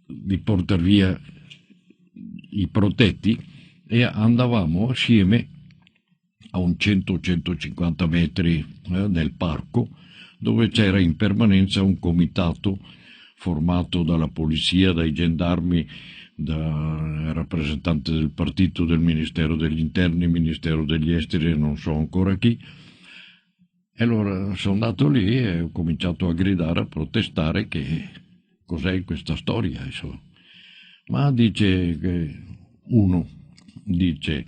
di portare via i protetti, e andavamo assieme a un 100-150 metri nel parco, dove c'era in permanenza un comitato formato dalla polizia, dai gendarmi, da rappresentanti del partito, del Ministero degli Interni, Ministero degli Esteri e non so ancora chi. E allora sono andato lì e ho cominciato a gridare, a protestare che cos'è questa storia, insomma. Ma uno dice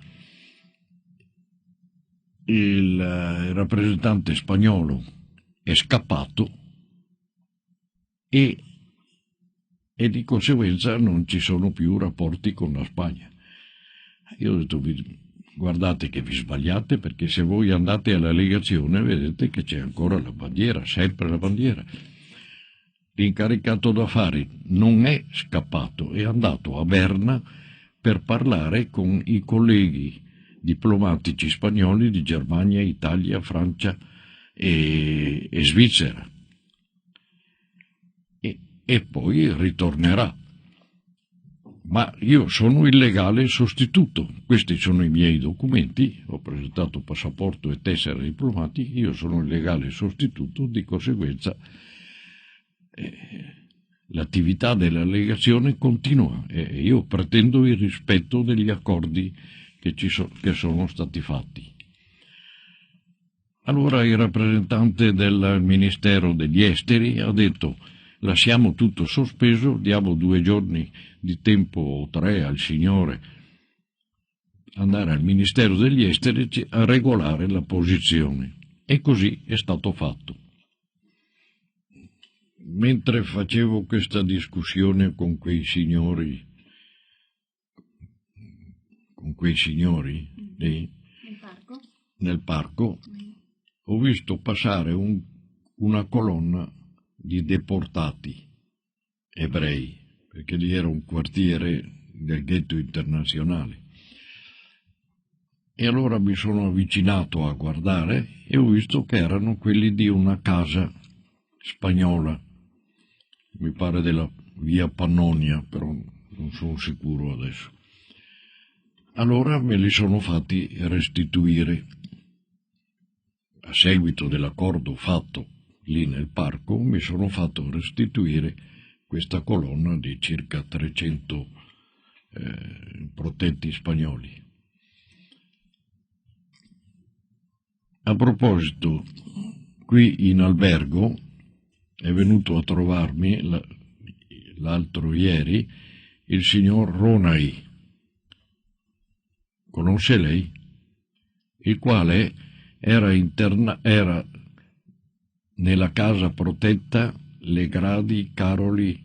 il rappresentante spagnolo è scappato e di conseguenza non ci sono più rapporti con la Spagna. Io ho detto, guardate che vi sbagliate, perché se voi andate alla legazione vedete che c'è ancora la bandiera, sempre la bandiera. L'incaricato d'affari non è scappato, è andato a Berna per parlare con i colleghi diplomatici spagnoli di Germania, Italia, Francia e Svizzera. E poi ritornerà. Ma io sono il legale sostituto, questi sono i miei documenti, ho presentato passaporto e tessera diplomatica, io sono il legale sostituto, di conseguenza l'attività della legazione continua e io pretendo il rispetto degli accordi che sono stati fatti. Allora il rappresentante del Ministero degli Esteri ha detto: lasciamo tutto sospeso, diamo 2 giorni di tempo o 3 al signore andare al Ministero degli Esteri a regolare la posizione. E così è stato fatto. Mentre facevo questa discussione con quei signori lì, nel parco, ho visto passare una colonna di deportati ebrei, perché lì era un quartiere del ghetto internazionale. E allora mi sono avvicinato a guardare e ho visto che erano quelli di una casa spagnola, mi pare della via Pannonia, però non sono sicuro adesso. Allora me li sono fatti restituire. A seguito dell'accordo fatto lì nel parco, mi sono fatto restituire questa colonna di circa 300 protetti spagnoli. A proposito, qui in albergo è venuto a trovarmi l'altro ieri il signor Ronai, conosce lei? Il quale era nella casa protetta Le Gradi Caroli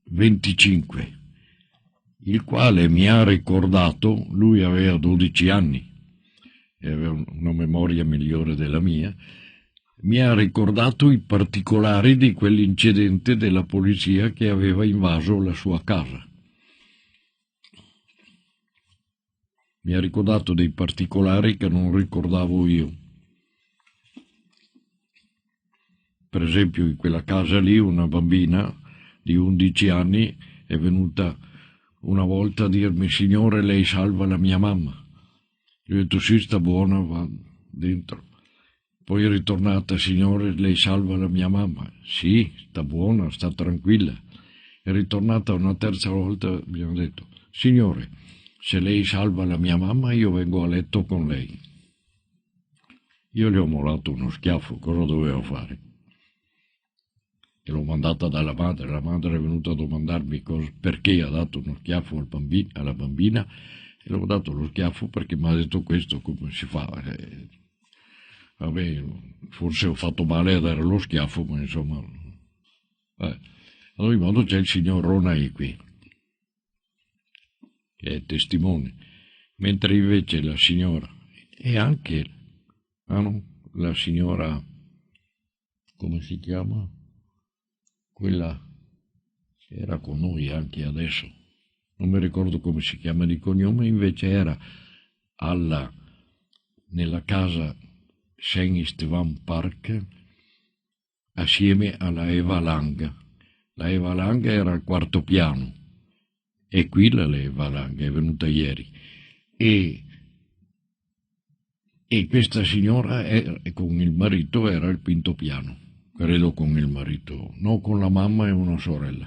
25, il quale mi ha ricordato, lui aveva 12 anni e aveva una memoria migliore della mia, mi ha ricordato i particolari di quell'incidente della polizia che aveva invaso la sua casa. Mi ha ricordato dei particolari che non ricordavo io. Per esempio, in quella casa lì una bambina di 11 anni è venuta una volta a dirmi: signore, lei salva la mia mamma. Io ho detto: sì, sta buona, va dentro. Poi è ritornata: signore, lei salva la mia mamma. Sì, sta buona, sta tranquilla. È ritornata una terza volta, mi hanno detto: signore, se lei salva la mia mamma, io vengo a letto con lei. Io gli ho mollato uno schiaffo, cosa dovevo fare? E l'ho mandata dalla madre, la madre è venuta a domandarmi perché ha dato uno schiaffo alla bambina, e l'ho dato lo schiaffo perché mi ha detto questo, come si fa? Vabbè, forse ho fatto male a dare lo schiaffo, ma insomma. Allora in modo c'è il signor Ronai qui, che è testimone, mentre invece la signora, e anche la signora, come si chiama? Quella che era con noi anche adesso, non mi ricordo come si chiama di cognome, invece era nella casa Saint Esteban Park assieme alla Eva Lang. La Eva Lang era al 4º piano e qui la Eva Lang è venuta ieri e questa signora con il marito era al 5º piano, credo, con il marito, no, con la mamma e una sorella.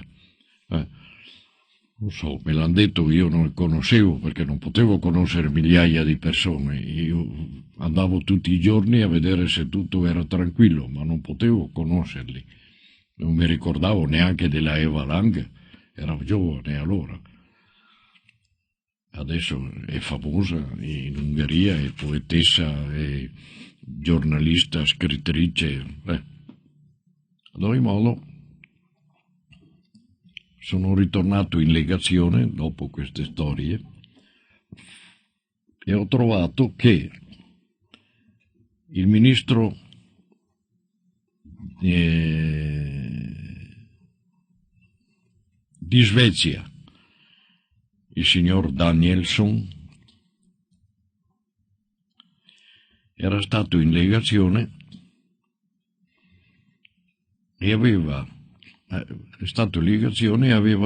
Non so, me l'hanno detto, io non li conoscevo perché non potevo conoscere migliaia di persone, io andavo tutti i giorni a vedere se tutto era tranquillo, ma non potevo conoscerli, non mi ricordavo neanche della Eva Lang, ero giovane allora. Adesso è famosa in Ungheria, è poetessa, è giornalista, scrittrice. Ad ogni modo, sono ritornato in legazione dopo queste storie e ho trovato che il ministro di Svezia, il signor Danielsson, era stato in legazione e aveva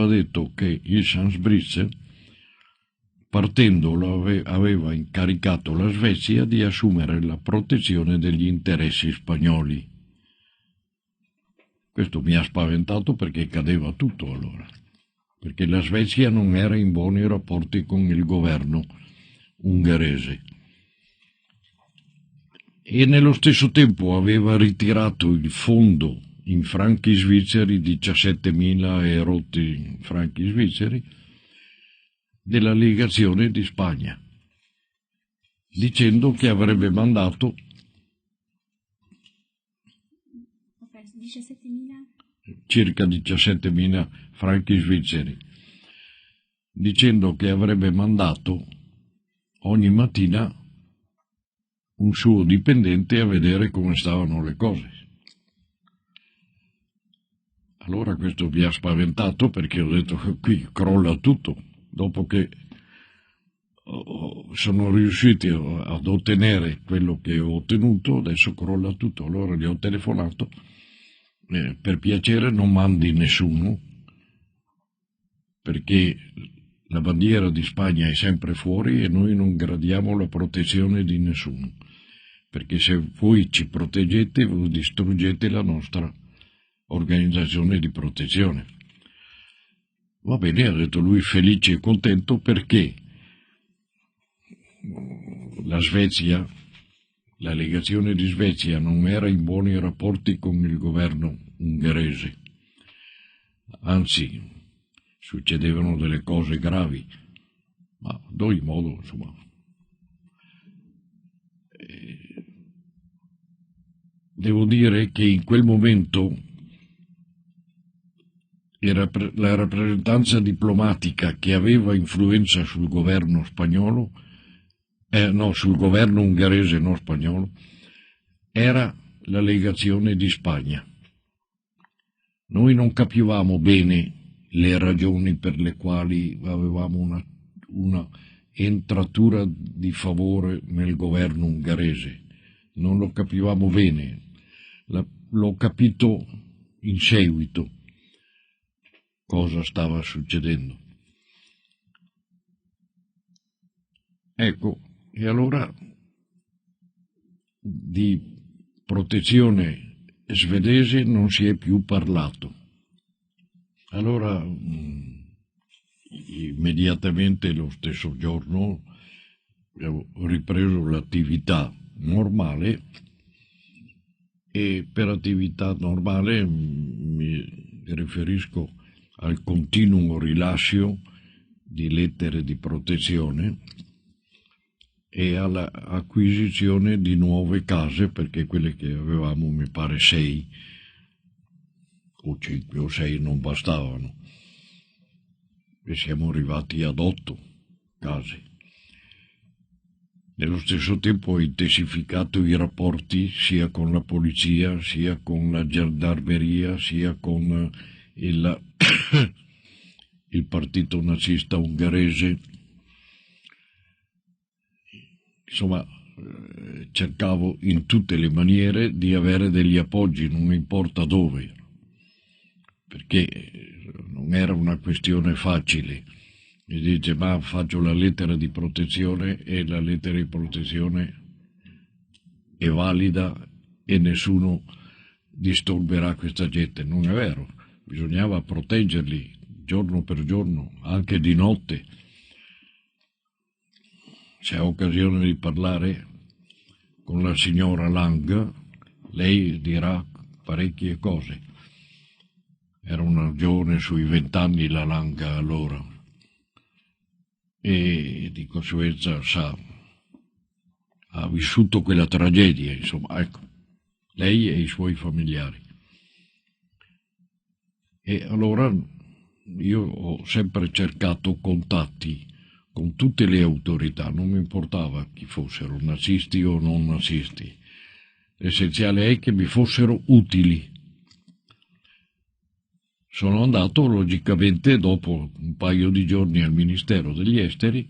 detto che il Sansbrück, partendo, aveva incaricato la Svezia di assumere la protezione degli interessi spagnoli. Questo mi ha spaventato perché cadeva tutto allora, perché la Svezia non era in buoni rapporti con il governo ungherese e nello stesso tempo aveva ritirato il fondo in franchi svizzeri, 17.000 e rotti franchi svizzeri, della legazione di Spagna, dicendo che avrebbe mandato 17.000? Circa 17.000 franchi svizzeri, dicendo che avrebbe mandato ogni mattina un suo dipendente a vedere come stavano le cose. Allora questo mi ha spaventato perché ho detto che qui crolla tutto, dopo che sono riusciti ad ottenere quello che ho ottenuto, adesso crolla tutto. Allora gli ho telefonato, per piacere non mandi nessuno, perché la bandiera di Spagna è sempre fuori e noi non gradiamo la protezione di nessuno, perché se voi ci proteggete voi distruggete la nostra organizzazione di protezione. Va bene, ha detto lui, felice e contento, perché la Svezia, la legazione di Svezia non era in buoni rapporti con il governo ungherese, anzi succedevano delle cose gravi, ma ad ogni modo, insomma, devo dire che in quel momento la rappresentanza diplomatica che aveva influenza sul governo spagnolo, sul governo ungherese, non spagnolo, era la legazione di Spagna. Noi non capivamo bene le ragioni per le quali avevamo una entratura di favore nel governo ungherese. Non lo capivamo bene. L'ho capito in seguito cosa stava succedendo. Ecco, e allora di protezione svedese non si è più parlato. Allora, immediatamente lo stesso giorno ho ripreso l'attività normale, e per attività normale mi riferisco al continuo rilascio di lettere di protezione e all'acquisizione di nuove case, perché quelle che avevamo, mi pare 6 o 5 o 6 non bastavano, e siamo arrivati ad 8 case. Nello stesso tempo ho intensificato i rapporti sia con la polizia, sia con la gendarmeria, sia con il partito nazista ungherese. Insomma, cercavo in tutte le maniere di avere degli appoggi, non importa dove, perché non era una questione facile. Mi dice, ma faccio la lettera di protezione e la lettera di protezione è valida e nessuno disturberà questa gente. Non è vero, bisognava proteggerli giorno per giorno, anche di notte. Se ho occasione di parlare con la signora Lang, lei dirà parecchie cose. Era una giovane sui 20 anni la Lang allora, e di conseguenza ha vissuto quella tragedia, insomma, ecco, lei e i suoi familiari. E allora io ho sempre cercato contatti con tutte le autorità, non mi importava chi fossero, nazisti o non nazisti. L'essenziale è che mi fossero utili. Sono andato, logicamente, dopo un paio di giorni al Ministero degli Esteri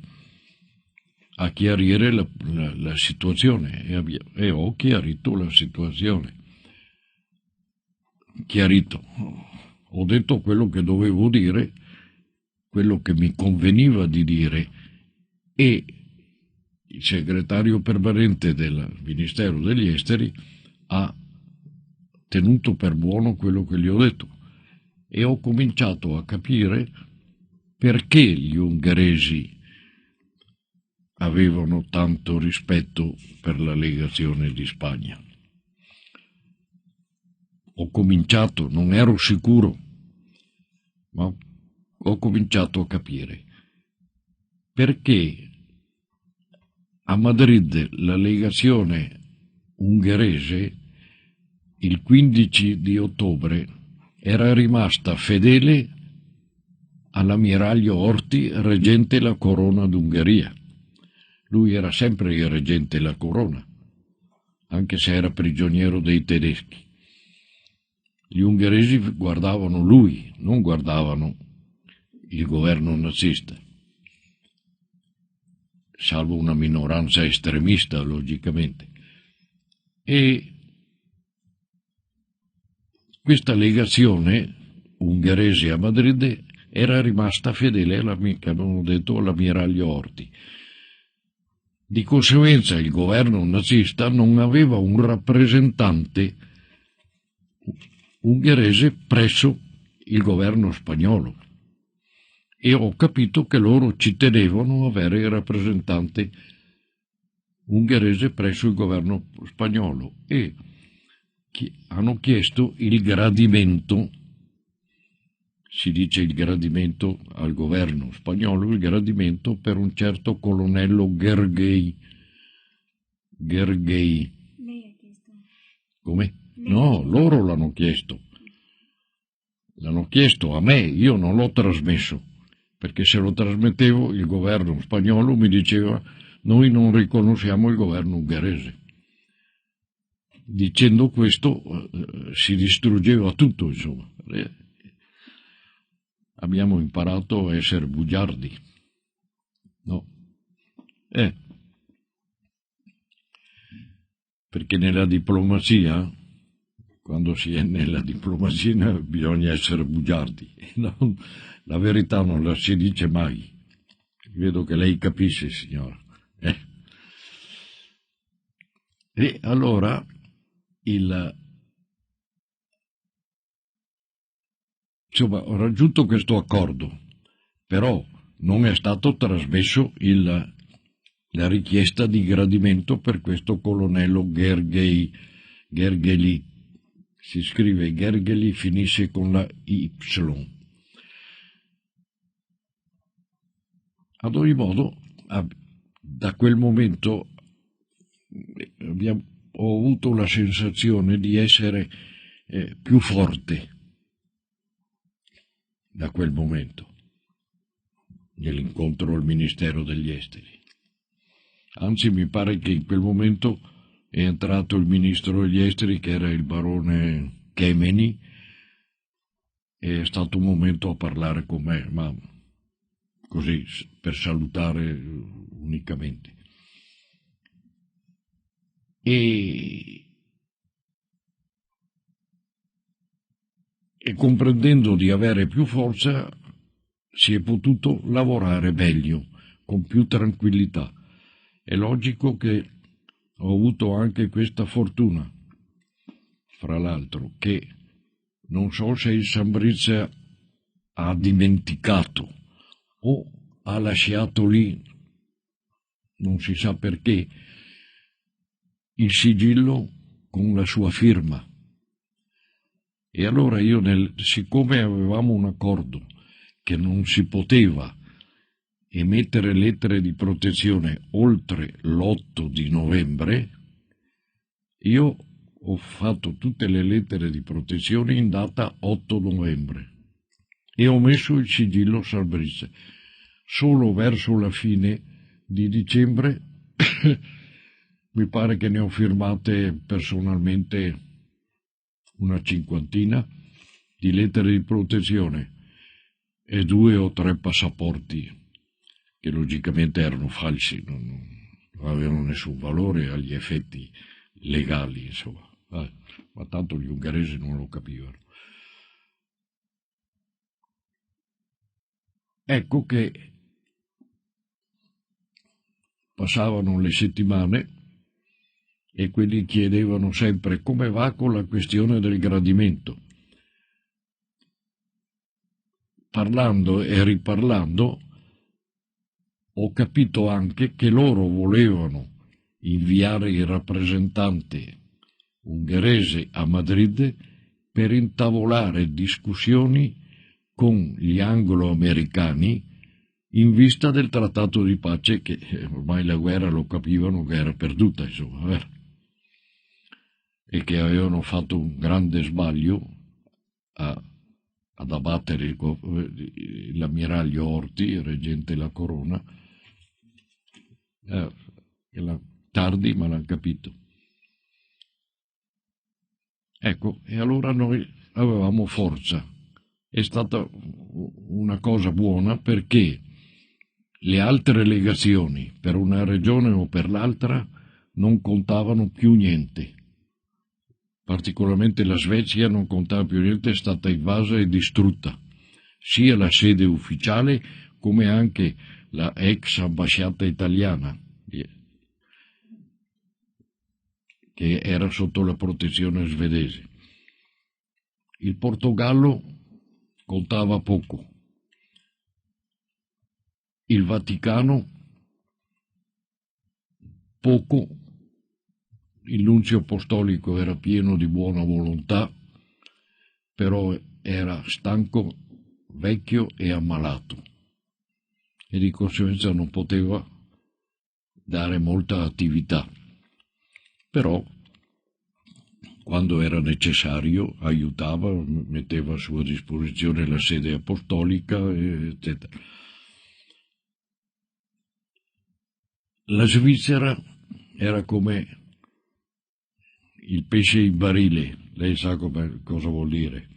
a chiarire la situazione e ho chiarito la situazione. Chiarito. Ho detto quello che dovevo dire, quello che mi conveniva di dire, e il segretario permanente del Ministero degli Esteri ha tenuto per buono quello che gli ho detto e ho cominciato a capire perché gli ungheresi avevano tanto rispetto per la legazione di Spagna. Ho cominciato, non ero sicuro, ma ho cominciato a capire perché a Madrid la legazione ungherese il 15 di ottobre era rimasta fedele all'ammiraglio Horthy, reggente la corona d'Ungheria. Lui era sempre il reggente la corona, anche se era prigioniero dei tedeschi. Gli ungheresi guardavano lui, non guardavano il governo nazista, salvo una minoranza estremista, logicamente. E questa legazione ungherese a Madrid era rimasta fedele, avevano detto, all'ammiraglio Horthy. Di conseguenza il governo nazista non aveva un rappresentante ungherese presso il governo spagnolo e ho capito che loro ci tenevano a avere il rappresentante ungherese presso il governo spagnolo e hanno chiesto il gradimento, si dice il gradimento al governo spagnolo, il gradimento per un certo colonnello Gergely. Lei ha chiesto? Come? No, loro l'hanno chiesto. L'hanno chiesto a me, io non l'ho trasmesso, perché se lo trasmettevo il governo spagnolo mi diceva noi non riconosciamo il governo ungherese. Dicendo questo si distruggeva tutto, insomma. Abbiamo imparato a essere bugiardi. No. Perché nella diplomazia, quando si è nella diplomazia, bisogna essere bugiardi. La verità non la si dice mai. Vedo che lei capisce, signora. E allora insomma, ho raggiunto questo accordo, però non è stato trasmesso la richiesta di gradimento per questo colonnello Gergely. Si scrive Gergely, finisce con la Y. Ad ogni modo, da quel momento ho avuto la sensazione di essere più forte da quel momento, nell'incontro al Ministero degli Esteri. Anzi, mi pare che in quel momento è entrato il Ministro degli Esteri, che era il barone Kemeny, e è stato un momento a parlare con me, ma così, per salutare unicamente. E comprendendo di avere più forza si è potuto lavorare meglio, con più tranquillità. È logico che ho avuto anche questa fortuna, fra l'altro, che non so se il Sambrizia ha dimenticato o ha lasciato lì, non si sa perché, il sigillo con la sua firma. E allora io, siccome avevamo un accordo che non si poteva emettere lettere di protezione oltre l'8 di novembre, io ho fatto tutte le lettere di protezione in data 8 novembre e ho messo il sigillo Sambrizia. Solo verso la fine di dicembre mi pare che ne ho firmate personalmente una cinquantina di lettere di protezione e 2 o 3 passaporti che logicamente erano falsi, non avevano nessun valore agli effetti legali, insomma. Ma tanto gli ungheresi non lo capivano. Ecco che passavano le settimane e quelli chiedevano sempre come va con la questione del gradimento. Parlando e riparlando ho capito anche che loro volevano inviare il rappresentante ungherese a Madrid per intavolare discussioni con gli anglo-americani in vista del trattato di pace, che ormai la guerra lo capivano che era perduta, insomma, e che avevano fatto un grande sbaglio ad abbattere l'ammiraglio Horthy, reggente la corona. Tardi, ma l'hanno capito. Ecco, e allora noi avevamo forza. È stata una cosa buona perché le altre legazioni, per una regione o per l'altra, non contavano più niente. Particolarmente la Svezia non contava più niente, è stata invasa e distrutta, sia la sede ufficiale come anche la ex ambasciata italiana, che era sotto la protezione svedese. Il Portogallo contava poco. Il Vaticano poco. Il nunzio apostolico era pieno di buona volontà, però era stanco, vecchio e ammalato, e di conseguenza non poteva dare molta attività. Però, quando era necessario, aiutava, metteva a sua disposizione la sede apostolica, eccetera. La Svizzera era come il pesce in barile, lei sa cosa vuol dire,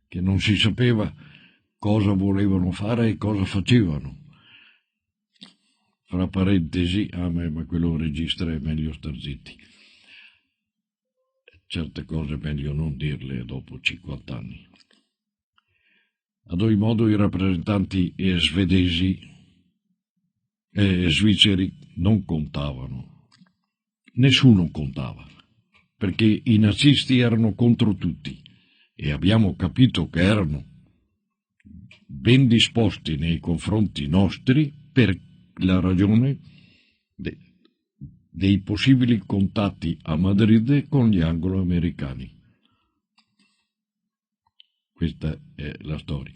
che non si sapeva cosa volevano fare e cosa facevano. Fra parentesi, ma quello registra è meglio star zitti. Certe cose è meglio non dirle dopo 50 anni. Ad ogni modo i rappresentanti svizzeri non contavano. Nessuno contava, perché i nazisti erano contro tutti e abbiamo capito che erano ben disposti nei confronti nostri per la ragione dei possibili contatti a Madrid con gli anglo-americani. Questa è la storia.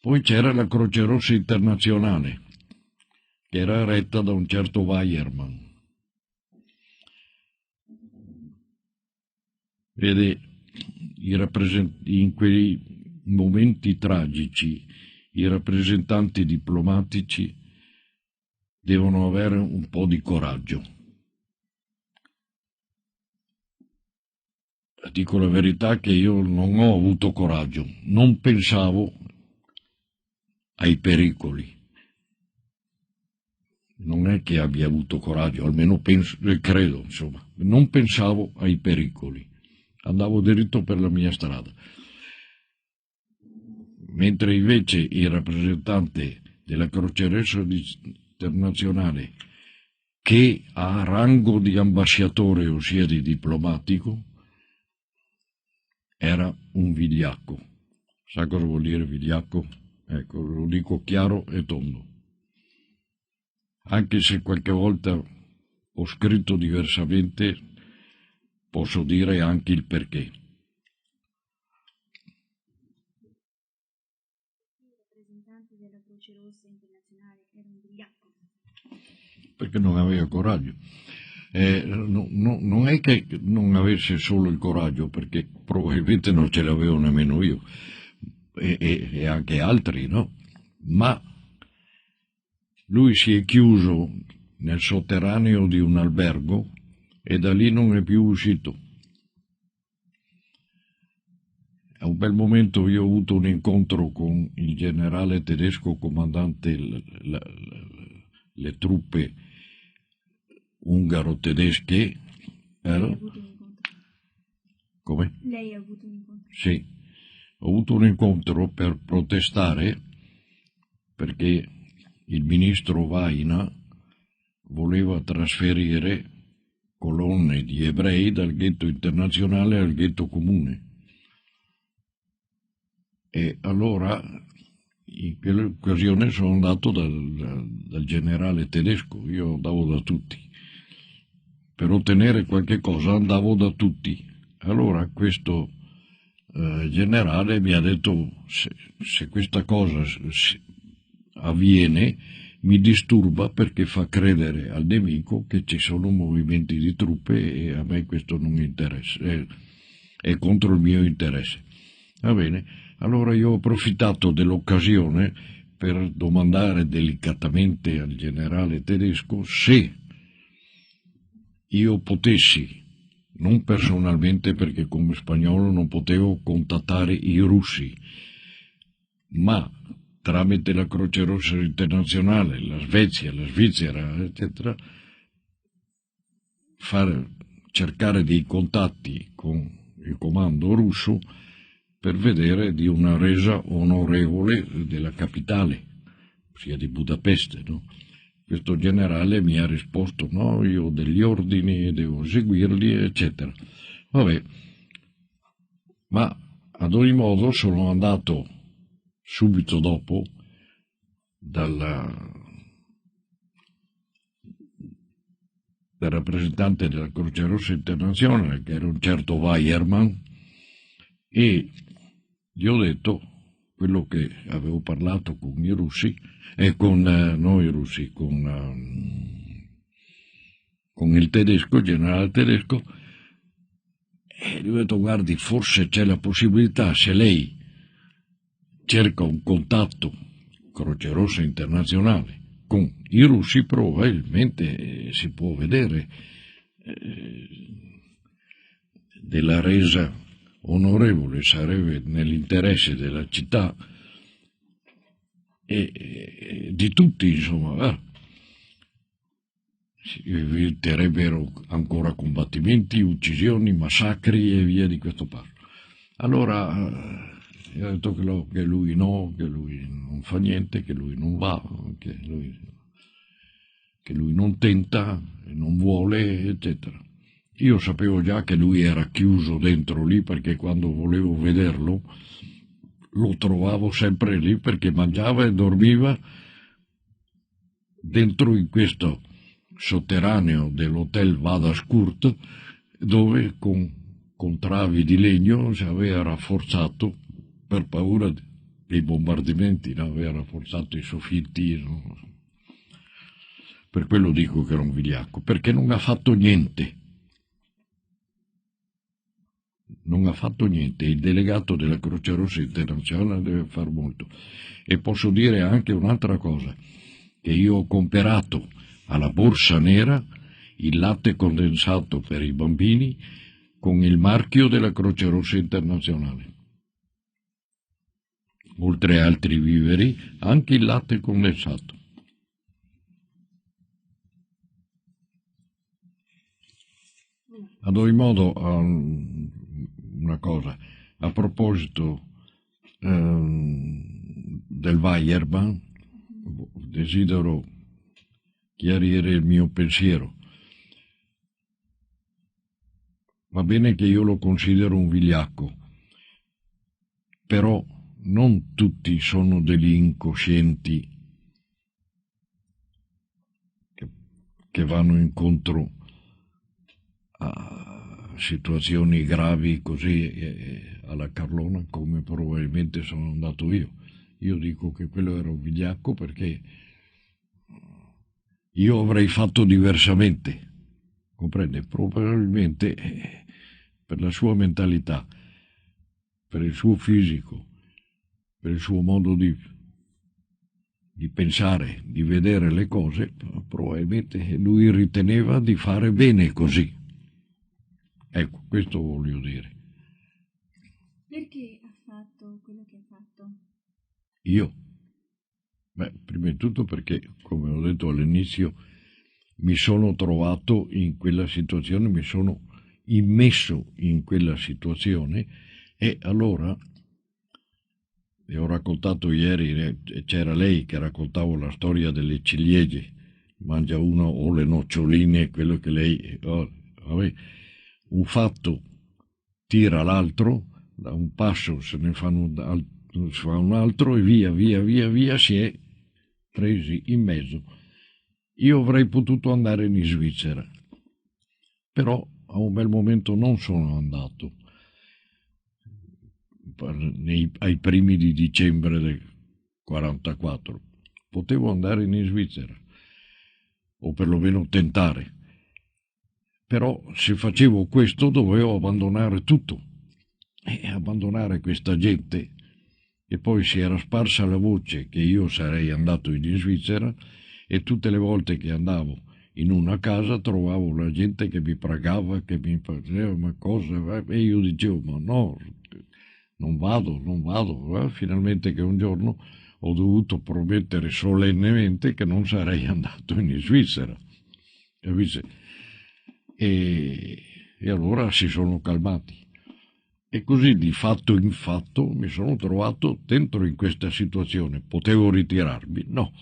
Poi c'era la Croce Rossa Internazionale, che era retta da un certo Weyermann. Vede, in quei momenti tragici i rappresentanti diplomatici devono avere un po' di coraggio. Dico la verità che io non ho avuto coraggio, non pensavo ai pericoli. Non è che abbia avuto coraggio, almeno credo, insomma, non pensavo ai pericoli. Andavo diritto per la mia strada. Mentre invece il rappresentante della Croce Rossa Internazionale, che ha rango di ambasciatore, ossia di diplomatico, era un vigliacco. Sa cosa vuol dire vigliacco? Ecco, lo dico chiaro e tondo. Anche se qualche volta ho scritto diversamente, posso dire anche il perché. Il rappresentante della Croce Rossa Internazionale era un vigliacco. Perché non aveva coraggio. Non è che non avesse solo il coraggio, perché probabilmente non ce l'avevo nemmeno io, e anche altri, no? Ma lui si è chiuso nel sotterraneo di un albergo e da lì non è più uscito. A un bel momento io ho avuto un incontro con il generale tedesco comandante le truppe ungaro-tedesche. Lei ha avuto un incontro? Come? Lei ha avuto un incontro? Sì, ho avuto un incontro per protestare perché il ministro Vaina voleva trasferire colonne di ebrei dal ghetto internazionale al ghetto comune. E allora in quell'occasione sono andato dal generale tedesco, io andavo da tutti. Per ottenere qualche cosa andavo da tutti. Allora questo generale mi ha detto se questa cosa avviene mi disturba perché fa credere al nemico che ci sono movimenti di truppe e a me questo non mi interessa, è contro il mio interesse. Va bene, allora io ho approfittato dell'occasione per domandare delicatamente al generale tedesco se io potessi, non personalmente perché come spagnolo non potevo contattare i russi, ma tramite la Croce Rossa Internazionale, la Svezia, la Svizzera, eccetera, cercare dei contatti con il comando russo per vedere di una resa onorevole della capitale, ossia di Budapest, no? Questo generale mi ha risposto, no, io ho degli ordini, devo seguirli, eccetera. Vabbè, ma ad ogni modo sono andato subito dopo dal rappresentante della Croce Rossa Internazionale, che era un certo Weyermann, e gli ho detto quello che avevo parlato con i russi, e con il tedesco, il generale tedesco, e gli ho detto guardi, forse c'è la possibilità, se lei cerca un contatto Croce Rossa Internazionale con i russi, probabilmente si può vedere della resa onorevole, sarebbe nell'interesse della città e di tutti, insomma. Si eviterebbero ancora combattimenti, uccisioni, massacri e via di questo passo. Allora ha detto che lui no, che lui non fa niente, che lui non va, che lui non tenta, non vuole, eccetera. Io sapevo già che lui era chiuso dentro lì, perché quando volevo vederlo lo trovavo sempre lì, perché mangiava e dormiva dentro in questo sotterraneo dell'hotel Vadaskurt, dove con travi di legno si aveva rafforzato, per paura dei bombardamenti, no? Aveva rafforzato i soffitti, no? Per quello dico che era un vigliacco, perché non ha fatto niente. Non ha fatto niente. Il delegato della Croce Rossa Internazionale deve far molto. E posso dire anche un'altra cosa, che io ho comperato alla Borsa Nera il latte condensato per i bambini con il marchio della Croce Rossa Internazionale. Oltre a altri viveri, anche il latte condensato. Ad ogni modo, una cosa, a proposito del Weyermann, desidero chiarire il mio pensiero. Va bene che io lo considero un vigliacco, però non tutti sono degli incoscienti che vanno incontro a situazioni gravi così alla Carlona, come probabilmente sono andato io. Io dico che quello era un vigliacco perché io avrei fatto diversamente, comprende? Probabilmente per la sua mentalità, per il suo fisico, per il suo modo di pensare, di vedere le cose, probabilmente lui riteneva di fare bene così. Ecco, questo voglio dire. Perché ha fatto quello che ha fatto? Io? Beh, prima di tutto perché, come ho detto all'inizio, mi sono trovato in quella situazione, mi sono immesso in quella situazione e allora, vi ho raccontato ieri, c'era lei che raccontavo la storia delle ciliegie, mangia uno o le noccioline, quello che lei... vabbè, un fatto tira l'altro, da un passo se ne fa un altro e via, via, via, via si è presi in mezzo. Io avrei potuto andare in Svizzera, però a un bel momento non sono andato, ai primi di dicembre del 44. Potevo andare in Svizzera, o perlomeno tentare, però se facevo questo dovevo abbandonare tutto e abbandonare questa gente. E poi si era sparsa la voce che io sarei andato in Svizzera e tutte le volte che andavo in una casa trovavo la gente che mi pregava, che mi faceva ma cosa, e io dicevo ma no, non vado. Finalmente che un giorno ho dovuto promettere solennemente che non sarei andato in Svizzera. E allora si sono calmati. E così di fatto in fatto mi sono trovato dentro in questa situazione. Potevo ritirarmi? No.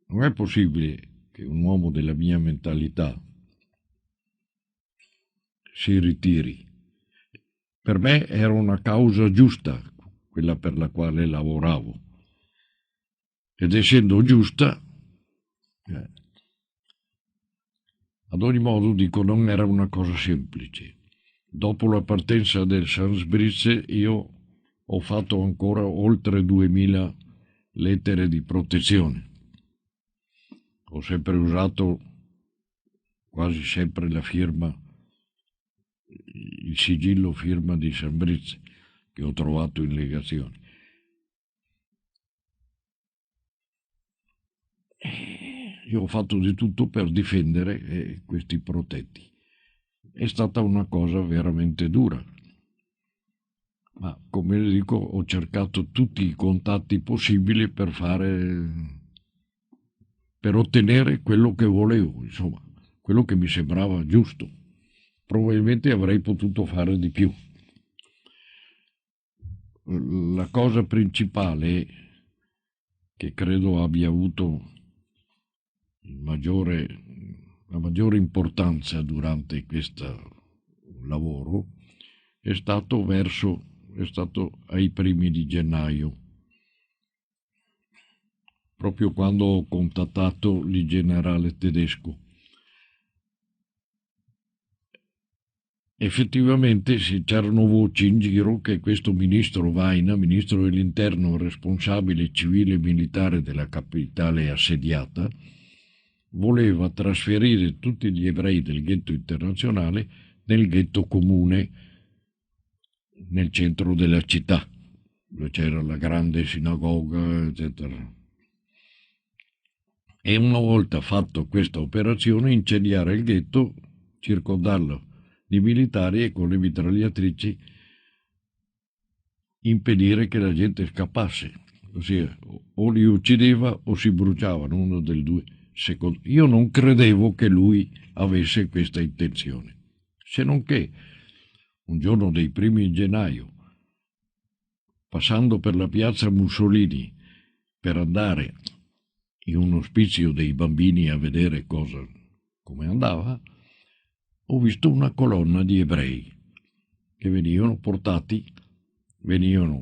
Non è possibile che un uomo della mia mentalità si ritiri. Per me era una causa giusta, quella per la quale lavoravo. Ed essendo giusta, ad ogni modo dico, non era una cosa semplice. Dopo la partenza del Sandbridge io ho fatto ancora oltre 2000 lettere di protezione. Ho sempre usato quasi sempre la firma, il sigillo firma di Sandbridge che ho trovato in legazione. Io ho fatto di tutto per difendere questi protetti. È stata una cosa veramente dura, ma come le dico ho cercato tutti i contatti possibili per ottenere quello che volevo, insomma, quello che mi sembrava giusto. Probabilmente avrei potuto fare di più. La cosa principale che credo abbia avuto la maggiore importanza durante questo lavoro è stato ai primi di gennaio, proprio quando ho contattato il generale tedesco. Effettivamente c'erano voci in giro che questo ministro Vaina, ministro dell'interno responsabile civile e militare della capitale assediata, voleva trasferire tutti gli ebrei del ghetto internazionale nel ghetto comune nel centro della città, dove c'era la grande sinagoga, eccetera. E una volta fatto questa operazione, incendiare il ghetto, circondarlo di militari e con le mitragliatrici impedire che la gente scappasse. Ossia, o li uccideva o si bruciavano, uno dei due. Io non credevo che lui avesse questa intenzione, se non che un giorno dei primi di gennaio, passando per la piazza Mussolini per andare in un ospizio dei bambini a vedere come andava, ho visto una colonna di ebrei che venivano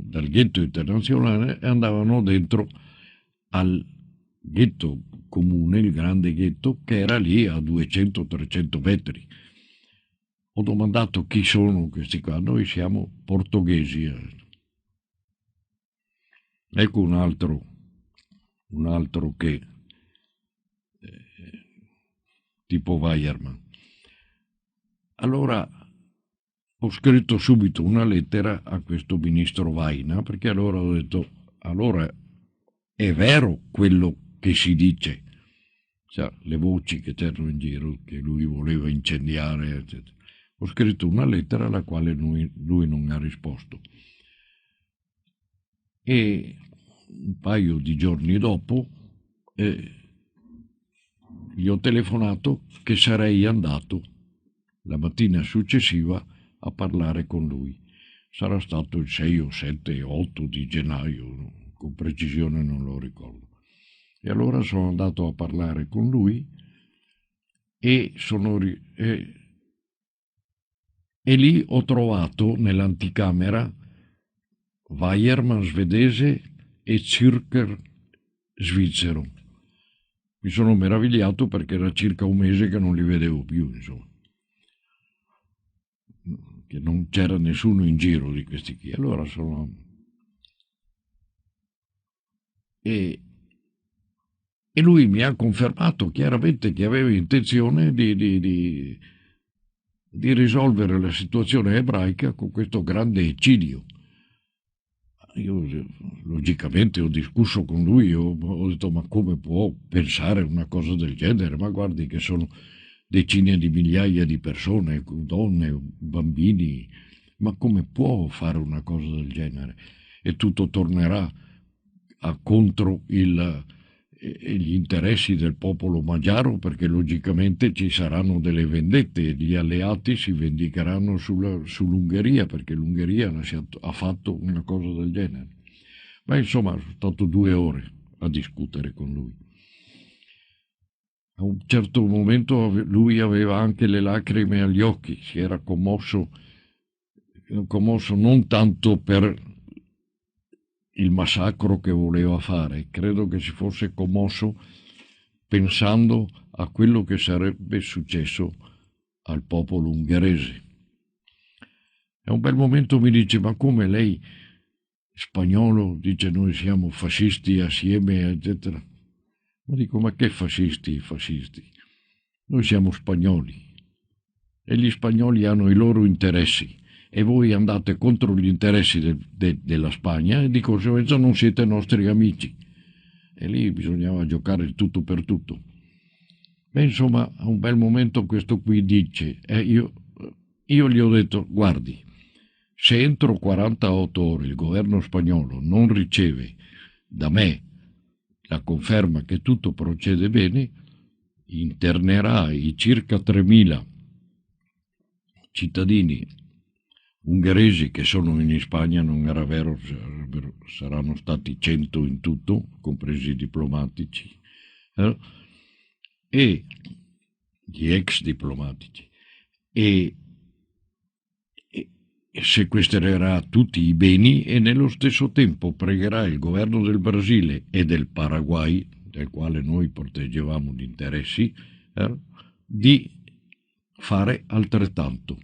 dal ghetto internazionale e andavano dentro al ghetto comune, il grande ghetto, che era lì a 200-300 metri. Ho domandato chi sono questi qua, noi siamo portoghesi. Ecco un altro che tipo Weiermann. Allora ho scritto subito una lettera a questo ministro Vaina, perché allora ho detto, allora è vero quello che si dice, cioè, le voci che c'erano in giro, che lui voleva incendiare, eccetera. ho scritto una lettera alla quale lui non ha risposto. E un paio di giorni dopo gli ho telefonato che sarei andato la mattina successiva a parlare con lui. Sarà stato il 6 o 7 o 8 di gennaio, con precisione non lo ricordo. E allora sono andato a parlare con lui e lì ho trovato nell'anticamera Weyermann svedese e Zürcher svizzero. Mi sono meravigliato perché era circa un mese che non li vedevo più, insomma. Che non c'era nessuno in giro di questi qui. Allora E lui mi ha confermato chiaramente che aveva intenzione di risolvere la situazione ebraica con questo grande eccidio. Io logicamente ho discusso con lui, ho detto ma come può pensare una cosa del genere? Ma guardi che sono decine di migliaia di persone, donne, bambini, ma come può fare una cosa del genere? E tutto tornerà contro gli interessi del popolo magiaro, perché logicamente ci saranno delle vendette e gli alleati si vendicheranno sull'Ungheria, perché l'Ungheria ha fatto una cosa del genere. Ma insomma, sono stato 2 ore a discutere con lui. A un certo momento lui aveva anche le lacrime agli occhi, si era commosso non tanto per il massacro che voleva fare, credo che si fosse commosso pensando a quello che sarebbe successo al popolo ungherese. E a un bel momento mi dice: ma come lei, spagnolo, dice noi siamo fascisti assieme, eccetera. Ma dico: ma che fascisti? Noi siamo spagnoli e gli spagnoli hanno i loro interessi e voi andate contro gli interessi della Spagna e di conseguenza non siete nostri amici. E lì bisognava giocare il tutto per tutto. Beh, insomma, a un bel momento questo qui dice, io gli ho detto: guardi, se entro 48 ore il governo spagnolo non riceve da me la conferma che tutto procede bene, internerà i circa 3.000 cittadini ungheresi che sono in Spagna, non era vero, saranno stati 100 in tutto, compresi i diplomatici, e gli ex diplomatici, e sequestrerà tutti i beni e nello stesso tempo pregherà il governo del Brasile e del Paraguay, del quale noi proteggevamo gli interessi, di fare altrettanto.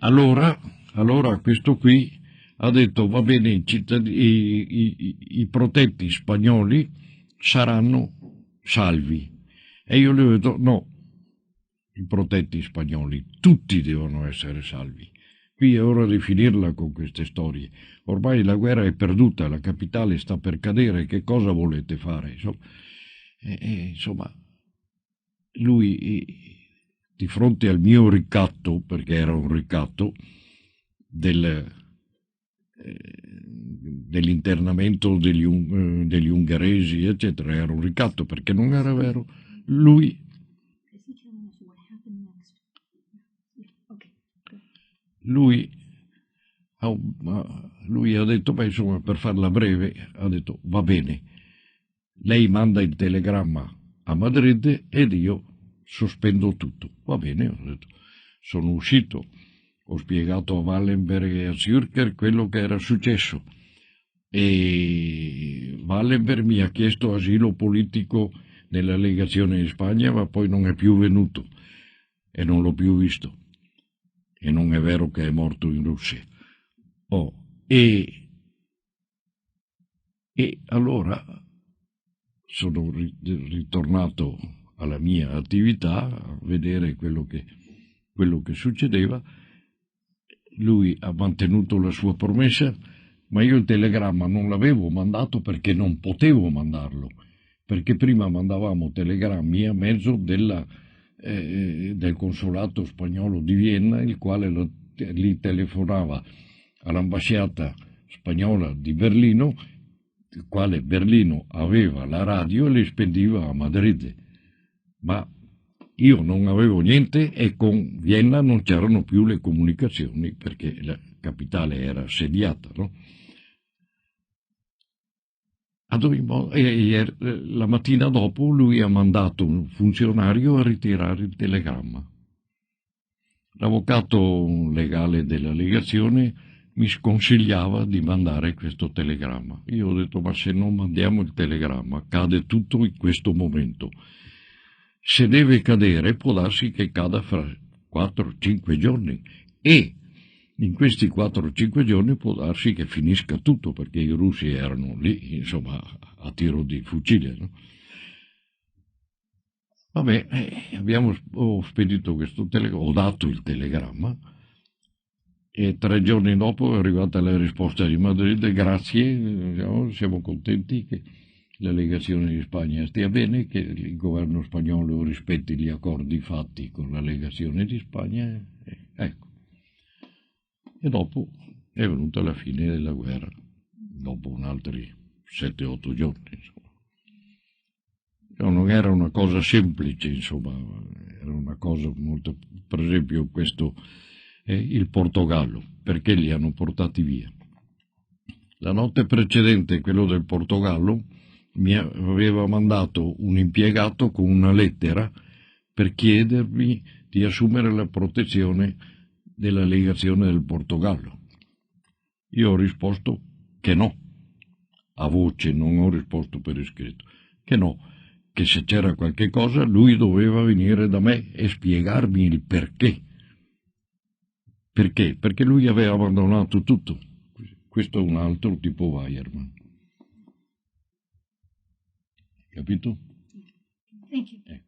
Allora questo qui ha detto: va bene, i protetti spagnoli saranno salvi. E io le ho detto: no, i protetti spagnoli tutti devono essere salvi. Qui è ora di finirla con queste storie. Ormai la guerra è perduta, la capitale sta per cadere, che cosa volete fare? Insomma, lui, di fronte al mio ricatto, perché era un ricatto, dell'internamento degli ungheresi, eccetera, era un ricatto perché non era vero, lui ha detto, beh, insomma, per farla breve, ha detto: va bene, lei manda il telegramma a Madrid ed io sospendo tutto. Va bene, ho detto. Sono uscito, ho spiegato a Wallenberg e a Zürcher quello che era successo e Wallenberg mi ha chiesto asilo politico nella legazione in Spagna, ma poi non è più venuto e non l'ho più visto. E non è vero che è morto in Russia. E allora sono ritornato alla mia attività a vedere quello che succedeva. Lui ha mantenuto la sua promessa, ma io il telegramma non l'avevo mandato perché non potevo mandarlo, perché prima mandavamo telegrammi a mezzo della del consolato spagnolo di Vienna, il quale gli telefonava all'ambasciata spagnola di Berlino, il quale Berlino aveva la radio e le spediva a Madrid. Ma io non avevo niente e con Vienna non c'erano più le comunicazioni perché la capitale era assediata, no? La mattina dopo lui ha mandato un funzionario a ritirare il telegramma. L'avvocato legale della legazione mi sconsigliava di mandare questo telegramma. Io ho detto, ma se non mandiamo il telegramma cade tutto in questo momento. Se deve cadere può darsi che cada fra 4-5 giorni e in questi 4-5 giorni può darsi che finisca tutto perché i russi erano lì, insomma, a tiro di fucile, no? Vabbè, ho spedito questo telegramma, ho dato il telegramma e 3 giorni dopo è arrivata la risposta di Madrid, grazie, siamo contenti che la legazione di Spagna stia bene, che il governo spagnolo rispetti gli accordi fatti con la legazione di Spagna, ecco. E dopo è venuta la fine della guerra, dopo un altri 7-8 giorni, insomma. Non era una cosa semplice, insomma, era una cosa molto... Per esempio questo è il Portogallo, perché li hanno portati via. La notte precedente quello del Portogallo mi aveva mandato un impiegato con una lettera per chiedermi di assumere la protezione della legazione del Portogallo. Io ho risposto che no, a voce, non ho risposto per iscritto, che no, che se c'era qualche cosa lui doveva venire da me e spiegarmi il perché. Perché? Perché lui aveva abbandonato tutto. Questo è un altro tipo Weyermann. Capito? Thank you.